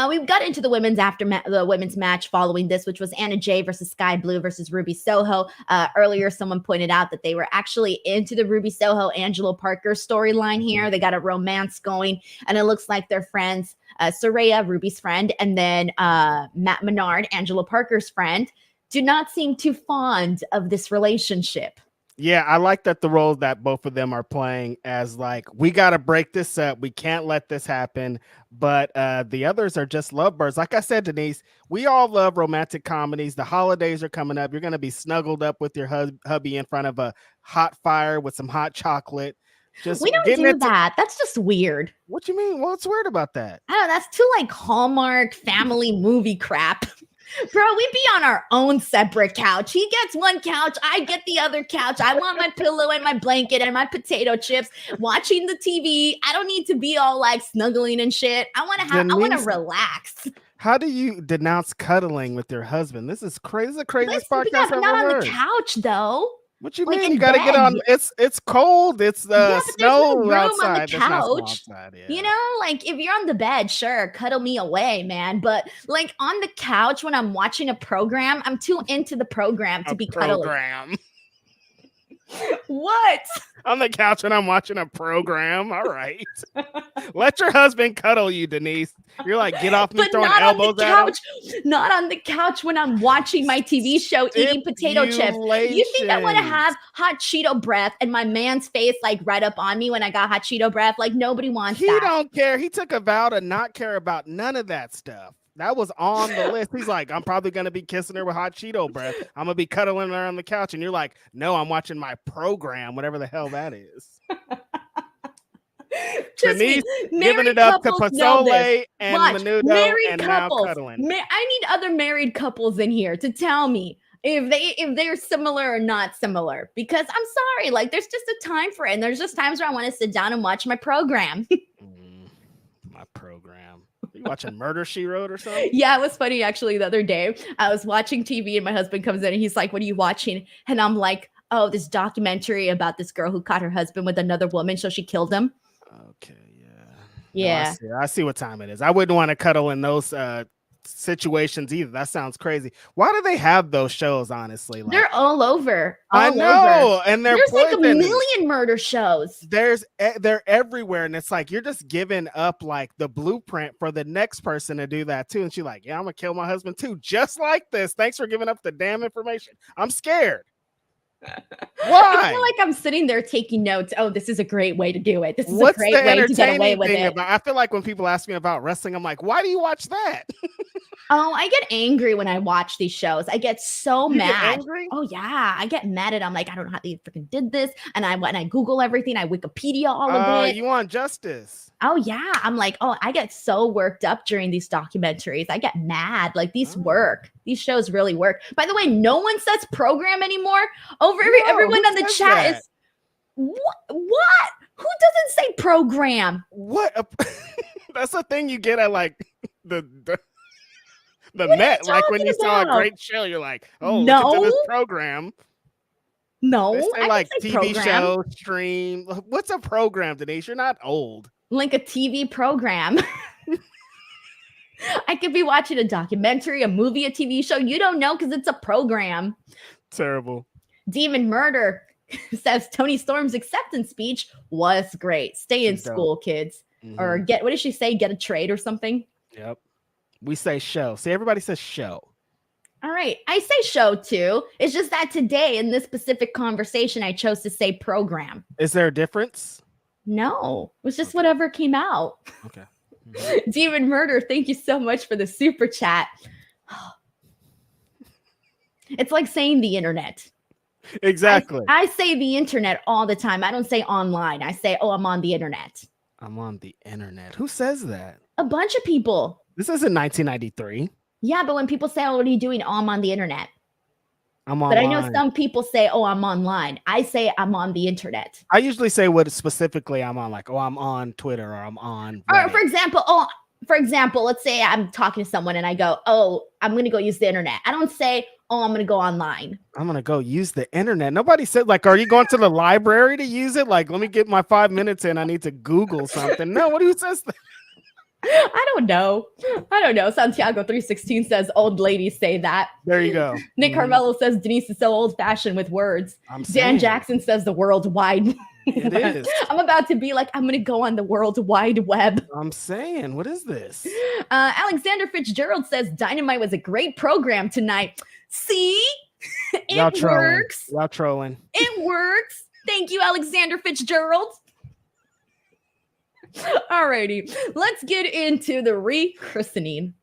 We've got into the women's match following this, which was Anna Jay versus Sky Blue versus Ruby Soho. Earlier, someone pointed out that they were actually into the Ruby Soho Angelo Parker storyline here. They got a romance going, and it looks like they're friends. Saraya, Ruby's friend, and then Matt Menard, Angelo Parker's friend, do not seem too fond of this relationship. Yeah, I like that the role that both of them are playing as like, we got to break this up. We can't let this happen. But the others are just lovebirds. Like I said, Denise, we all love romantic comedies. The holidays are coming up. You're going to be snuggled up with your hubby in front of a hot fire with some hot chocolate. Just we don't do that. That's just weird. What you mean? What's weird about that? I don't know. That's too like Hallmark family movie crap. Bro, we be on our own separate couch. He gets one couch. I get the other couch. I want my pillow and my blanket and my potato chips, watching the TV. I don't need to be all like snuggling and shit. I want to relax. How do you denounce cuddling with your husband? This is crazy. This is the craziest podcast I've not ever on heard. The couch though. What you mean? You got to get on. It's cold. It's snow outside. On the couch. Outside, yeah. You know, like if you're on the bed, sure, cuddle me away, man. But like on the couch when I'm watching a program, I'm too into the program to be cuddling. What? On the couch when I'm watching a program. All right. Let your husband cuddle you, Denise. You're like, get off me throwing elbows at him. Not on the couch when I'm watching my TV show eating potato chips. You think I want to have hot Cheeto breath and my man's face like right up on me when I got hot Cheeto breath? Like nobody wants that. He don't care. He took a vow to not care about none of that stuff. That was on the list. He's like, I'm probably going to be kissing her with hot Cheeto breath. I'm going to be cuddling her on the couch. And you're like, no, I'm watching my program, whatever the hell that is. Denise giving it up to Pasole and Menudo and couples. Now cuddling. I need other married couples in here to tell me if they're similar or not similar. Because I'm sorry, like there's just a time for it. And there's just times where I want to sit down and watch my program. My program. You watching Murder, She Wrote or something? Yeah, it was funny actually. The other day, I was watching TV and my husband comes in and he's like, "What are you watching?" And I'm like, "Oh, this documentary about this girl who caught her husband with another woman, so she killed him." Okay, yeah. No, I see what time it is. I wouldn't want to cuddle in those situations either. That sounds crazy. Why do they have those shows? Honestly, like, they're all over. I know, and there's like a million murder shows. They're everywhere, and it's like you're just giving up like the blueprint for the next person to do that too. And she's like, "Yeah, I'm gonna kill my husband too, just like this. Thanks for giving up the damn information. I'm scared." Why? I feel like I'm sitting there taking notes. Oh, this is a great way to do it. This is a great way to get away with it. I feel like when people ask me about wrestling, I'm like, why do you watch that? Oh, I get angry when I watch these shows. I get so mad. Oh yeah, I get mad at. I'm like, I don't know how they freaking did this. And I Google everything. I Wikipedia all of it. You want justice? Oh yeah. I'm like, oh, I get so worked up during these documentaries. I get mad. Like these work. These shows really work. By the way, no one says program anymore. Everyone on the chat is what? Who doesn't say program? What? That's a thing you get at like the Met. Like when you saw a great show, you're like, oh, no. Look at this program. No, they say like TV program. Show, stream. What's a program, Denise? You're not old. Like a TV program. I could be watching a documentary, a movie, a TV show. You don't know because it's a program. Terrible. Demon Murder says Tony Storm's acceptance speech was great. Stay in school, kids. Mm-hmm. Or what did she say? Get a trade or something? Yep. We say show. See, everybody says show. All right. I say show too. It's just that today in this specific conversation, I chose to say program. Is there a difference? No. It was just whatever came out. Okay. Mm-hmm. Demon Murder, thank you so much for the super chat. It's like saying the internet. Exactly. I say the internet all the time. I don't say online. I say, oh, I'm on the internet. I'm on the internet. Who says that? A bunch of people. This isn't 1993. Yeah, but when people say, oh, what are you doing? Oh, I'm on the internet. I'm online. But I know some people say, oh, I'm online. I say I'm on the internet. I usually say what specifically I'm on, like, oh, I'm on Twitter or I'm on Reddit. Or for example, let's say I'm talking to someone and I go, oh, I'm going to go use the internet. I don't say, oh, I'm going to go online. I'm going to go use the internet. Nobody said, like, are you going to the library to use it? Like, let me get my 5 minutes in. I need to Google something. No, who says that? I don't know. Santiago 316 says old ladies say that. There you go. Nick Carmelo says Denise is so old fashioned with words. Dan Jackson says the World Wide. It is. I'm about to be like, I'm going to go on the World Wide Web. I'm saying, what is this? Alexander Fitzgerald says Dynamite was a great program tonight. See? It works. Y'all trolling. It works. Thank you, Alexander Fitzgerald. Alrighty, let's get into the rechristening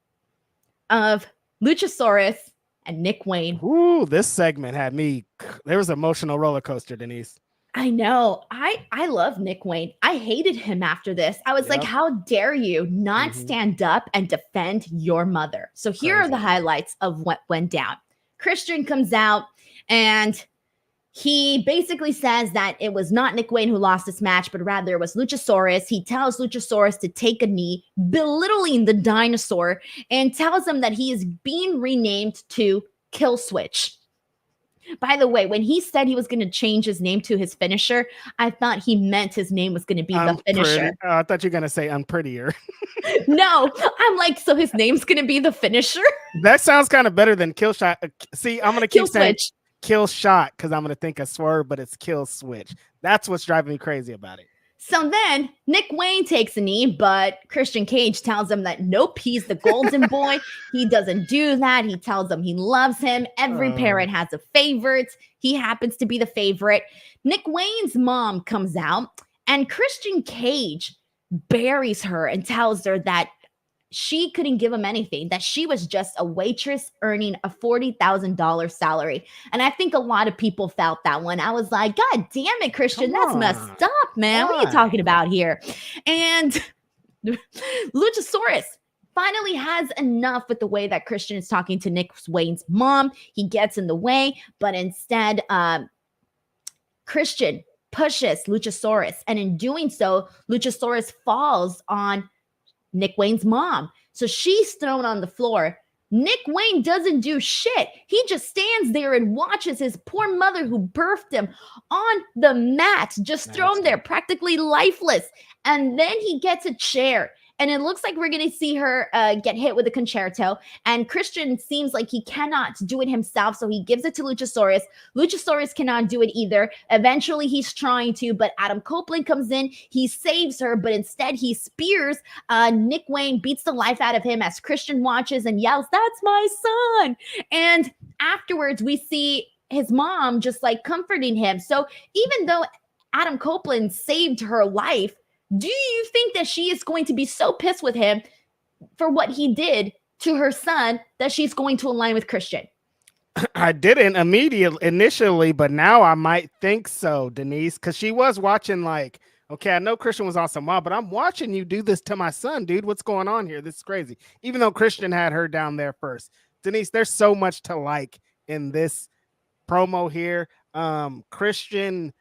of Luchasaurus and Nick Wayne. Ooh, this segment had me. There was an emotional roller coaster, Denise. I know. I love Nick Wayne. I hated him after this. I was like, how dare you not stand up and defend your mother? So here are the highlights of what went down. Christian comes out and he basically says that it was not Nick Wayne who lost this match, but rather it was Luchasaurus. He tells Luchasaurus to take a knee, belittling the dinosaur, and tells him that he is being renamed to Kill Switch. By the way, when he said he was going to change his name to his finisher, I thought he meant his name was going to be the finisher. I thought you were going to say unprettier. No, I'm like, so his name's going to be the finisher? That sounds kind of better than Kill Shot. See, I'm going to keep saying Switch. Kill Shot because I'm going to think of Swerve, but it's Kill Switch. That's what's driving me crazy about it. So then Nick Wayne takes a knee, but Christian Cage tells him that nope, he's the golden boy. He doesn't do that. He tells him he loves him. Every parent has a favorite. He happens to be the favorite. Nick Wayne's mom comes out and Christian Cage buries her and tells her that she couldn't give him anything, that she was just a waitress earning a $40,000 salary. And I think a lot of people felt that one. I was like, God damn it, Christian, that's messed up, man. What are you talking about here? And Luchasaurus finally has enough with the way that Christian is talking to Nick Wayne's mom. He gets in the way, but instead, Christian pushes Luchasaurus. And in doing so, Luchasaurus falls on Nick Wayne's mom. So she's thrown on the floor. Nick Wayne doesn't do shit. He just stands there and watches his poor mother who birthed him on the mat, just thrown there, practically lifeless. And then he gets a chair. And it looks like we're going to see her get hit with a concerto. And Christian seems like he cannot do it himself. So he gives it to Luchasaurus. Luchasaurus cannot do it either. Eventually he's trying to, but Adam Copeland comes in. He saves her, but instead he spears. Nick Wayne beats the life out of him as Christian watches and yells, "That's my son." And afterwards we see his mom just like comforting him. So even though Adam Copeland saved her life, do you think that she is going to be so pissed with him for what he did to her son that she's going to align with Christian? I didn't initially, but now I might think so, Denise, because she was watching like, okay, I know Christian was on Samoa, but I'm watching you do this to my son, dude. What's going on here? This is crazy. Even though Christian had her down there first. Denise, there's so much to like in this promo here. Christian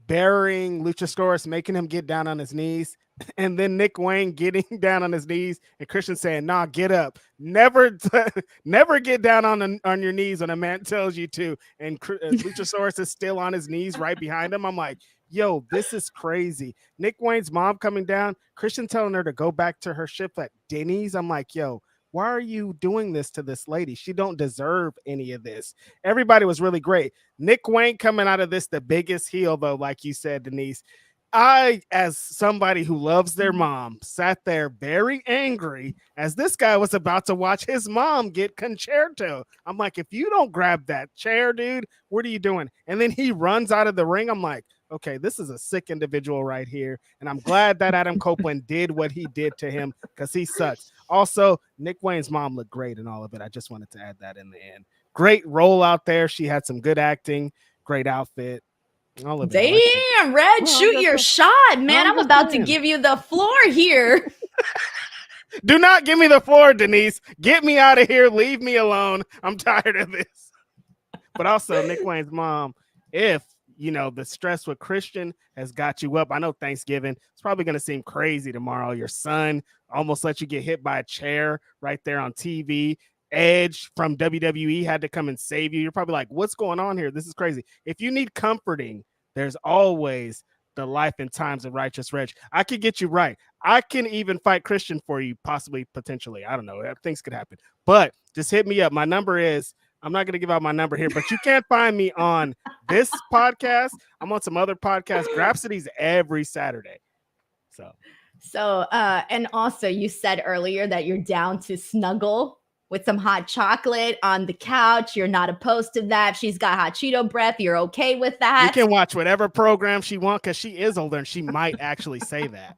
burying Luchasaurus, making him get down on his knees, and then Nick Wayne getting down on his knees, and Christian saying, "Nah, get up. Never get down on your knees when a man tells you to." And Luchasaurus is still on his knees right behind him. I'm like, yo, this is crazy. Nick Wayne's mom coming down, Christian telling her to go back to her shift at Denny's. I'm like, yo, why are you doing this to this lady? She don't deserve any of this. Everybody was really great. Nick Wayne coming out of this, the biggest heel, though, like you said, Denise. I, as somebody who loves their mom, sat there very angry as this guy was about to watch his mom get concerto. I'm like, if you don't grab that chair, dude, what are you doing? And then he runs out of the ring. I'm like, okay, this is a sick individual right here. And I'm glad that Adam Copeland did what he did to him because he sucks. Also, Nick Wayne's mom looked great in all of it. I just wanted to add that in the end. Great role out there. She had some good acting, great outfit. Damn, Red, shoot your shot, man. I'm about to give you the floor here. Do not give me the floor, Denise. Get me out of here. Leave me alone. I'm tired of this. But also, Nick Wayne's mom, if you know the stress with Christian has got you up. I know Thanksgiving, it's probably going to seem crazy tomorrow. Your son almost let you get hit by a chair right there on TV. Edge from WWE had to come and save you. You're probably like, what's going on here? This is crazy. If you need comforting, there's always the Life and Times of Righteous Reg. I could get you right. I can even fight Christian for you, possibly, potentially. I don't know. Things could happen. But just hit me up. My number is, I'm not going to give out my number here, but you can't find me on this podcast. I'm on some other podcasts. Grapsity's every Saturday. So, and also you said earlier that you're down to snuggle with some hot chocolate on the couch. You're not opposed to that. She's got hot Cheeto breath. You're okay with that. You can watch whatever program she wants because she is older and she might actually say that.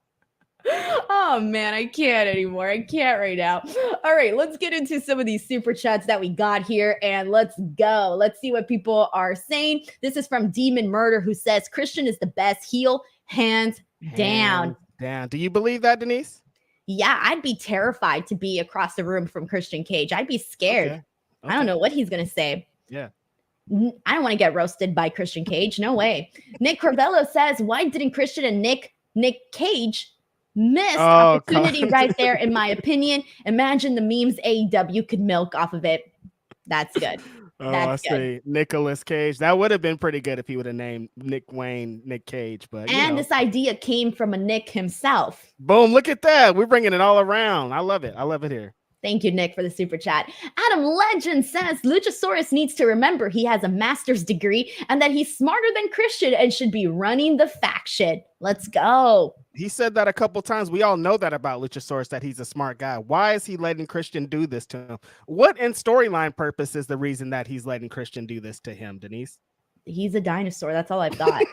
Oh man, I can't anymore. I can't right now. All right, let's get into some of these super chats that we got here and let's go. Let's see what people are saying. This is from Demon Murder, who says Christian is the best heel, hands down. Do you believe that, Denise? Yeah, I'd be terrified to be across the room from Christian Cage. I'd be scared. Okay. I don't know what he's going to say. Yeah. I don't want to get roasted by Christian Cage. No way. Nick Corvello says, why didn't Christian and Nick Cage missed opportunity right there, in my opinion. Imagine the memes AEW could milk off of it. That's good. That's good. Nicolas Cage. That would have been pretty good if he would have named Nick Cage. But this idea came from a Nick himself. Boom! Look at that. We're bringing it all around. I love it. I love it here. Thank you, Nick, for the super chat. Adam Legend says Luchasaurus needs to remember he has a master's degree and that he's smarter than Christian and should be running the faction. Let's go. He said that a couple times. We all know that about Luchasaurus, that he's a smart guy. Why is he letting Christian do this to him? What in storyline purpose is the reason that he's letting Christian do this to him, Denise? He's a dinosaur. That's all I've got.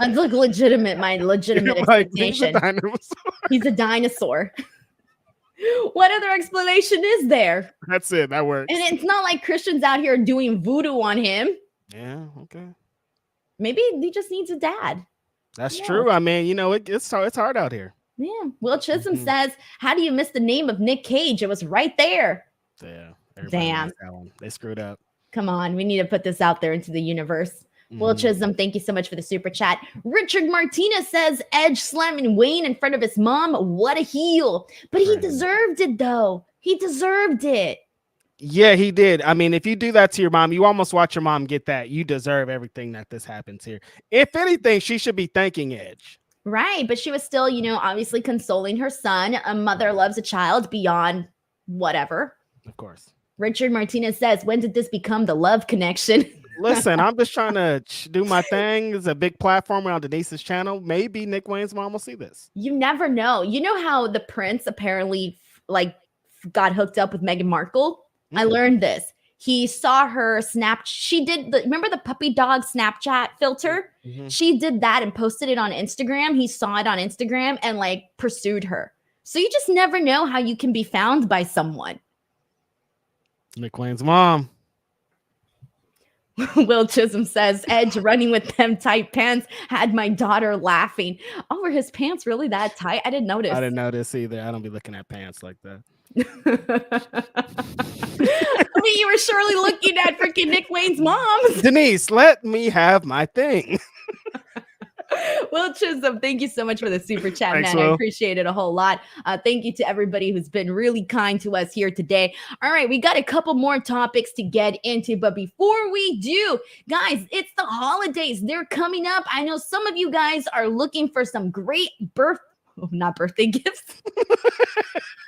That's like my legitimate explanation. He's a dinosaur. What other explanation is there? That's it. That works. And it's not like Christian's out here doing voodoo on him. Yeah, okay. Maybe he just needs a dad. That's true. I mean, it's hard out here. Yeah. Will Chisholm says, how do you miss the name of Nick Cage? It was right there. Yeah. Damn. They screwed up. Come on. We need to put this out there into the universe. Will Chisholm, thank you so much for the super chat. Richard Martinez says, Edge slamming Wayne in front of his mom. What a heel. But he deserved it, though. He deserved it. Yeah, he did. I mean, if you do that to your mom, you almost watch your mom get that. You deserve everything that this happens here. If anything, she should be thanking Edge. Right. But she was still, obviously consoling her son. A mother loves a child beyond whatever. Of course. Richard Martinez says, when did this become the love connection? Listen, I'm just trying to do my thing. It's a big platform on Denise's channel. Maybe Nick Wayne's mom will see this. You never know. You know how the prince apparently got hooked up with Meghan Markle? I learned this. He saw her remember the puppy dog Snapchat filter? She did that and posted it on Instagram. He saw it on Instagram and pursued her. So you just never know how you can be found by someone. Nick Wayne's mom. Will Chisholm says, Edge running with them tight pants had my daughter laughing. Oh, were his pants really that tight? I didn't notice. I didn't notice either. I don't be looking at pants like that. I mean, you were surely looking at freaking Nick Wayne's mom. Denise, let me have my thing. Will Chisholm, thank you so much for the super chat, Thanks, man. Will. I appreciate it a whole lot. Thank you to everybody who's been really kind to us here today. All right, we got a couple more topics to get into, but before we do, guys, it's the holidays. They're coming up. I know some of you guys are looking for some great not birthday gifts.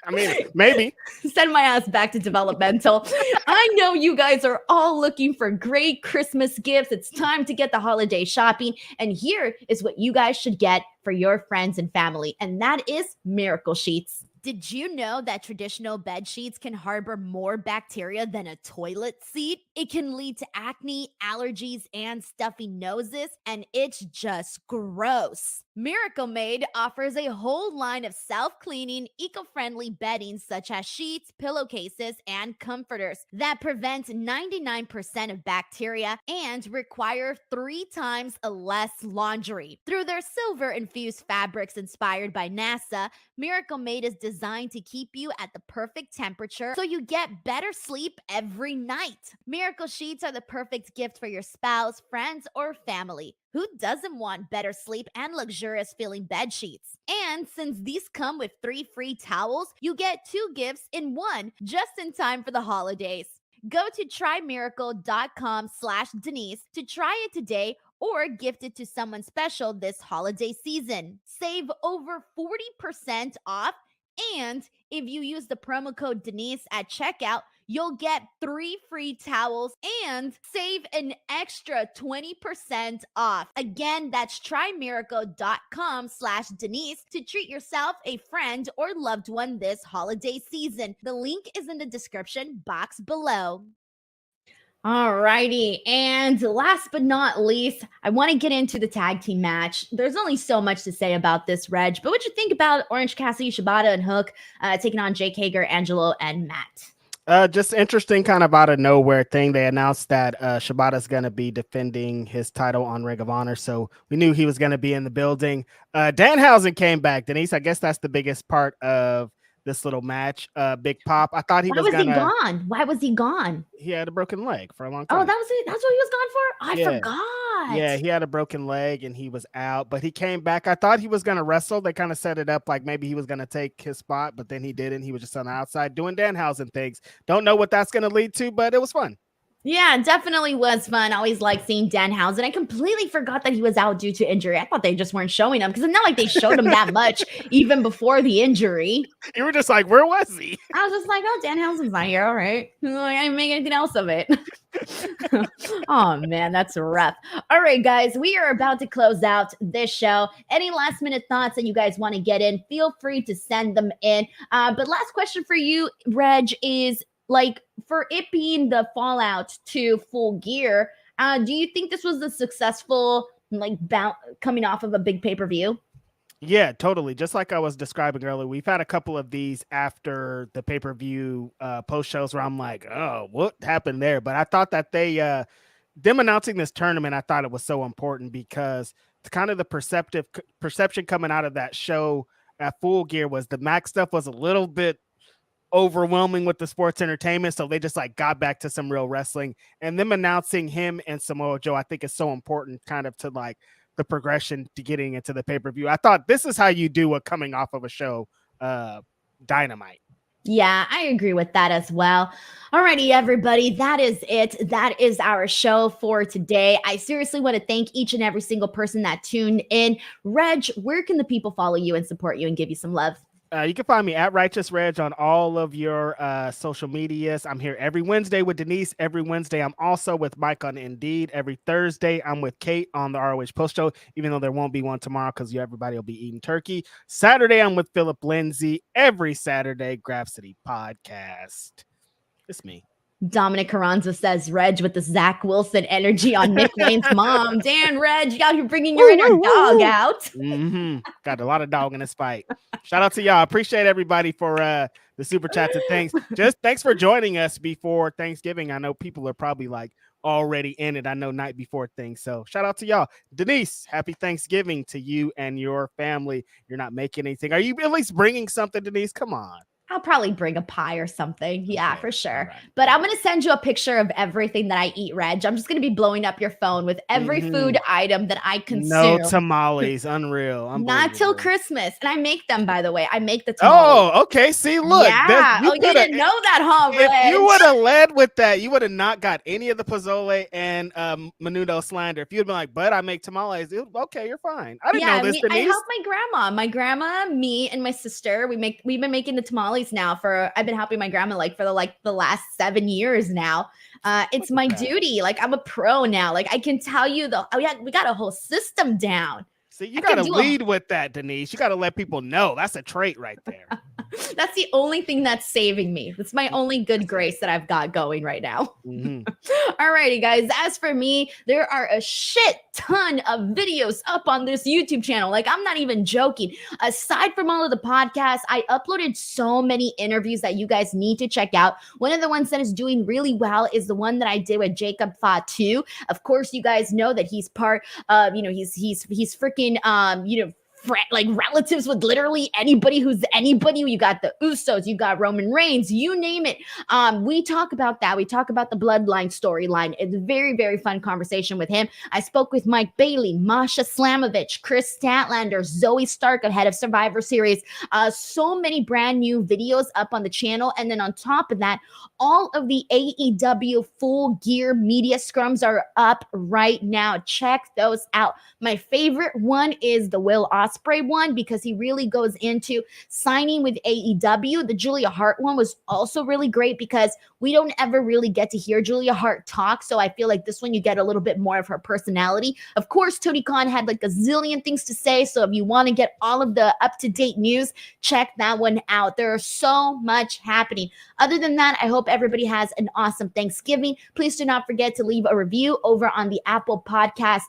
I mean, maybe. Send my ass back to developmental. I know you guys are all looking for great Christmas gifts. It's time to get the holiday shopping. And here is what you guys should get for your friends and family. And that is Miracle Sheets. Did you know that traditional bed sheets can harbor more bacteria than a toilet seat? It can lead to acne, allergies, and stuffy noses, and it's just gross. Miracle Made offers a whole line of self-cleaning, eco-friendly bedding such as sheets, pillowcases, and comforters that prevent 99% of bacteria and require 3 times less laundry. Through their silver-infused fabrics inspired by NASA, Miracle Made is designed to keep you at the perfect temperature so you get better sleep every night. Miracle Sheets are the perfect gift for your spouse, friends, or family. Who doesn't want better sleep and luxurious feeling bed sheets? And since these come with 3 free towels, you get 2 gifts in one just in time for the holidays. Go to trymiracle.com/Denise to try it today or gift it to someone special this holiday season. Save over 40% off. And if you use the promo code Denise at checkout, you'll get 3 free towels and save an extra 20% off. Again, that's trymiracle.com/Denise to treat yourself, a friend, or loved one this holiday season. The link is in the description box below. Alrighty, and last but not least, I want to get into the tag team match. There's only so much to say about this, Reg, but what you think about Orange Cassidy, Shibata, and Hook taking on Jake Hager, Angelo, and Matt? Just interesting, kind of out of nowhere thing. They announced that Shibata's going to be defending his title on Ring of Honor, so we knew he was going to be in the building. Danhausen came back. Denise, I guess that's the biggest part of this little match. Big Pop. I thought he was he gone? Why was he gone? He had a broken leg for a long time. Oh, that's what he was gone for? I forgot. Yeah, he had a broken leg and he was out, but he came back. I thought he was going to wrestle. They kind of set it up like maybe he was going to take his spot, but then he didn't. He was just on the outside doing Danhausen things. Don't know what that's going to lead to, but it was fun. Yeah, definitely was fun. I always like seeing Danhausen. I completely forgot that he was out due to injury. I thought they just weren't showing him because it's not like they showed him that much even before the injury. You were just like, where was he? I was just like, oh, Danhausen's not here. All right. I didn't make anything else of it. Oh, man, that's rough. All right, guys, we are about to close out this show. Any last minute thoughts that you guys want to get in, feel free to send them in. But last question for you, Reg, is like, for it being the fallout to Full Gear, do you think this was a successful, like, coming off of a big pay-per-view? Yeah, totally. Just like I was describing earlier, we've had a couple of these after the pay-per-view post shows where I'm like, oh, what happened there? But I thought that them announcing this tournament, I thought it was so important because it's kind of the perception coming out of that show at Full Gear was the Max stuff was a little bit overwhelming with the sports entertainment, so they just like got back to some real wrestling, and them announcing him and Samoa Joe I think is so important kind of to like the progression to getting into the pay-per-view. I thought this is how you do it coming off of a show, Dynamite. Yeah, I agree with that as well. Alrighty, everybody, that is it. That is our show for today. I seriously want to thank each and every single person that tuned in. Reg, where can the people follow you and support you and give you some love? You can find me at Righteous Reg on all of your social medias. I'm here every Wednesday with Denise. Every Wednesday, I'm also with Mike on Indeed. Every Thursday, I'm with Kate on the ROH Post Show, even though there won't be one tomorrow because everybody will be eating turkey. Saturday, I'm with Philip Lindsay. Every Saturday, Graph City Podcast. It's me. Dominic Carranza says, Reg with the Zach Wilson energy on Nick Wayne's mom. Dan, Reg, you out here bringing your inner dog out. Mm-hmm. Got a lot of dog in this fight. Shout out to y'all. Appreciate everybody for the super chats and things. Just thanks for joining us before Thanksgiving. I know people are probably like already in it. I know night before things. So shout out to y'all. Denise, happy Thanksgiving to you and your family. You're not making anything. Are you at least bringing something, Denise? Come on. I'll probably bring a pie or something. Yeah, okay, for sure. right. But I'm going to send you a picture of everything that I eat, Reg. I'm just going to be blowing up your phone with every food item that I consume. No tamales. Unreal. Not till Christmas. And I make them, by the way. I make the tamales. Oh, okay. See, look. Yeah. You didn't know that, huh, Reg? If you would have led with that, you would have not got any of the pozole and menudo slander. If you'd been like, but I make tamales. Okay, you're fine. I didn't know this, Denise. I help my grandma. My grandma, me, and my sister, we've been making the tamales now I've been helping my grandma for the last 7 years now. It's my duty. Like, I'm a pro now. Like, I can tell you we got a whole system down. See, you got to lead with that, Denise. You got to let people know. That's a trait right there. That's the only thing that's saving me. That's my only good grace that I've got going right now. Mm-hmm. All righty, guys. As for me, there are a shit ton of videos up on this YouTube channel. Like, I'm not even joking. Aside from all of the podcasts, I uploaded so many interviews that you guys need to check out. One of the ones that is doing really well is the one that I did with Jacob Fatu. Of course, you guys know that he's part of, he's freaking, like relatives with literally anybody who's anybody. You got the Usos, you got Roman Reigns, you name it. We talk about that. We talk about the bloodline storyline. It's a very, very fun conversation with him. I spoke with Mike Bailey, Masha Slamovich, Chris Statlander, Zoe Stark, head of Survivor Series. So many brand new videos up on the channel. And then on top of that, all of the AEW Full Gear media scrums are up right now. Check those out. My favorite one is the Will Ospreay Ospreay one because he really goes into signing with AEW. The Julia Hart one was also really great because we don't ever really get to hear Julia Hart talk. So I feel like this one you get a little bit more of her personality. Of course, Tony Khan had like a zillion things to say. So if you want to get all of the up-to-date news, check that one out. There is so much happening. Other than that, I hope everybody has an awesome Thanksgiving. Please do not forget to leave a review over on the Apple Podcast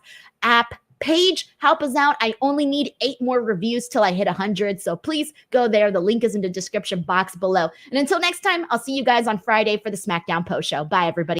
app page. Help us out. I only need 8 more reviews till I hit 100. So please go there. The link is in the description box below. And until next time, I'll see you guys on Friday for the Smackdown post show. Bye, everybody.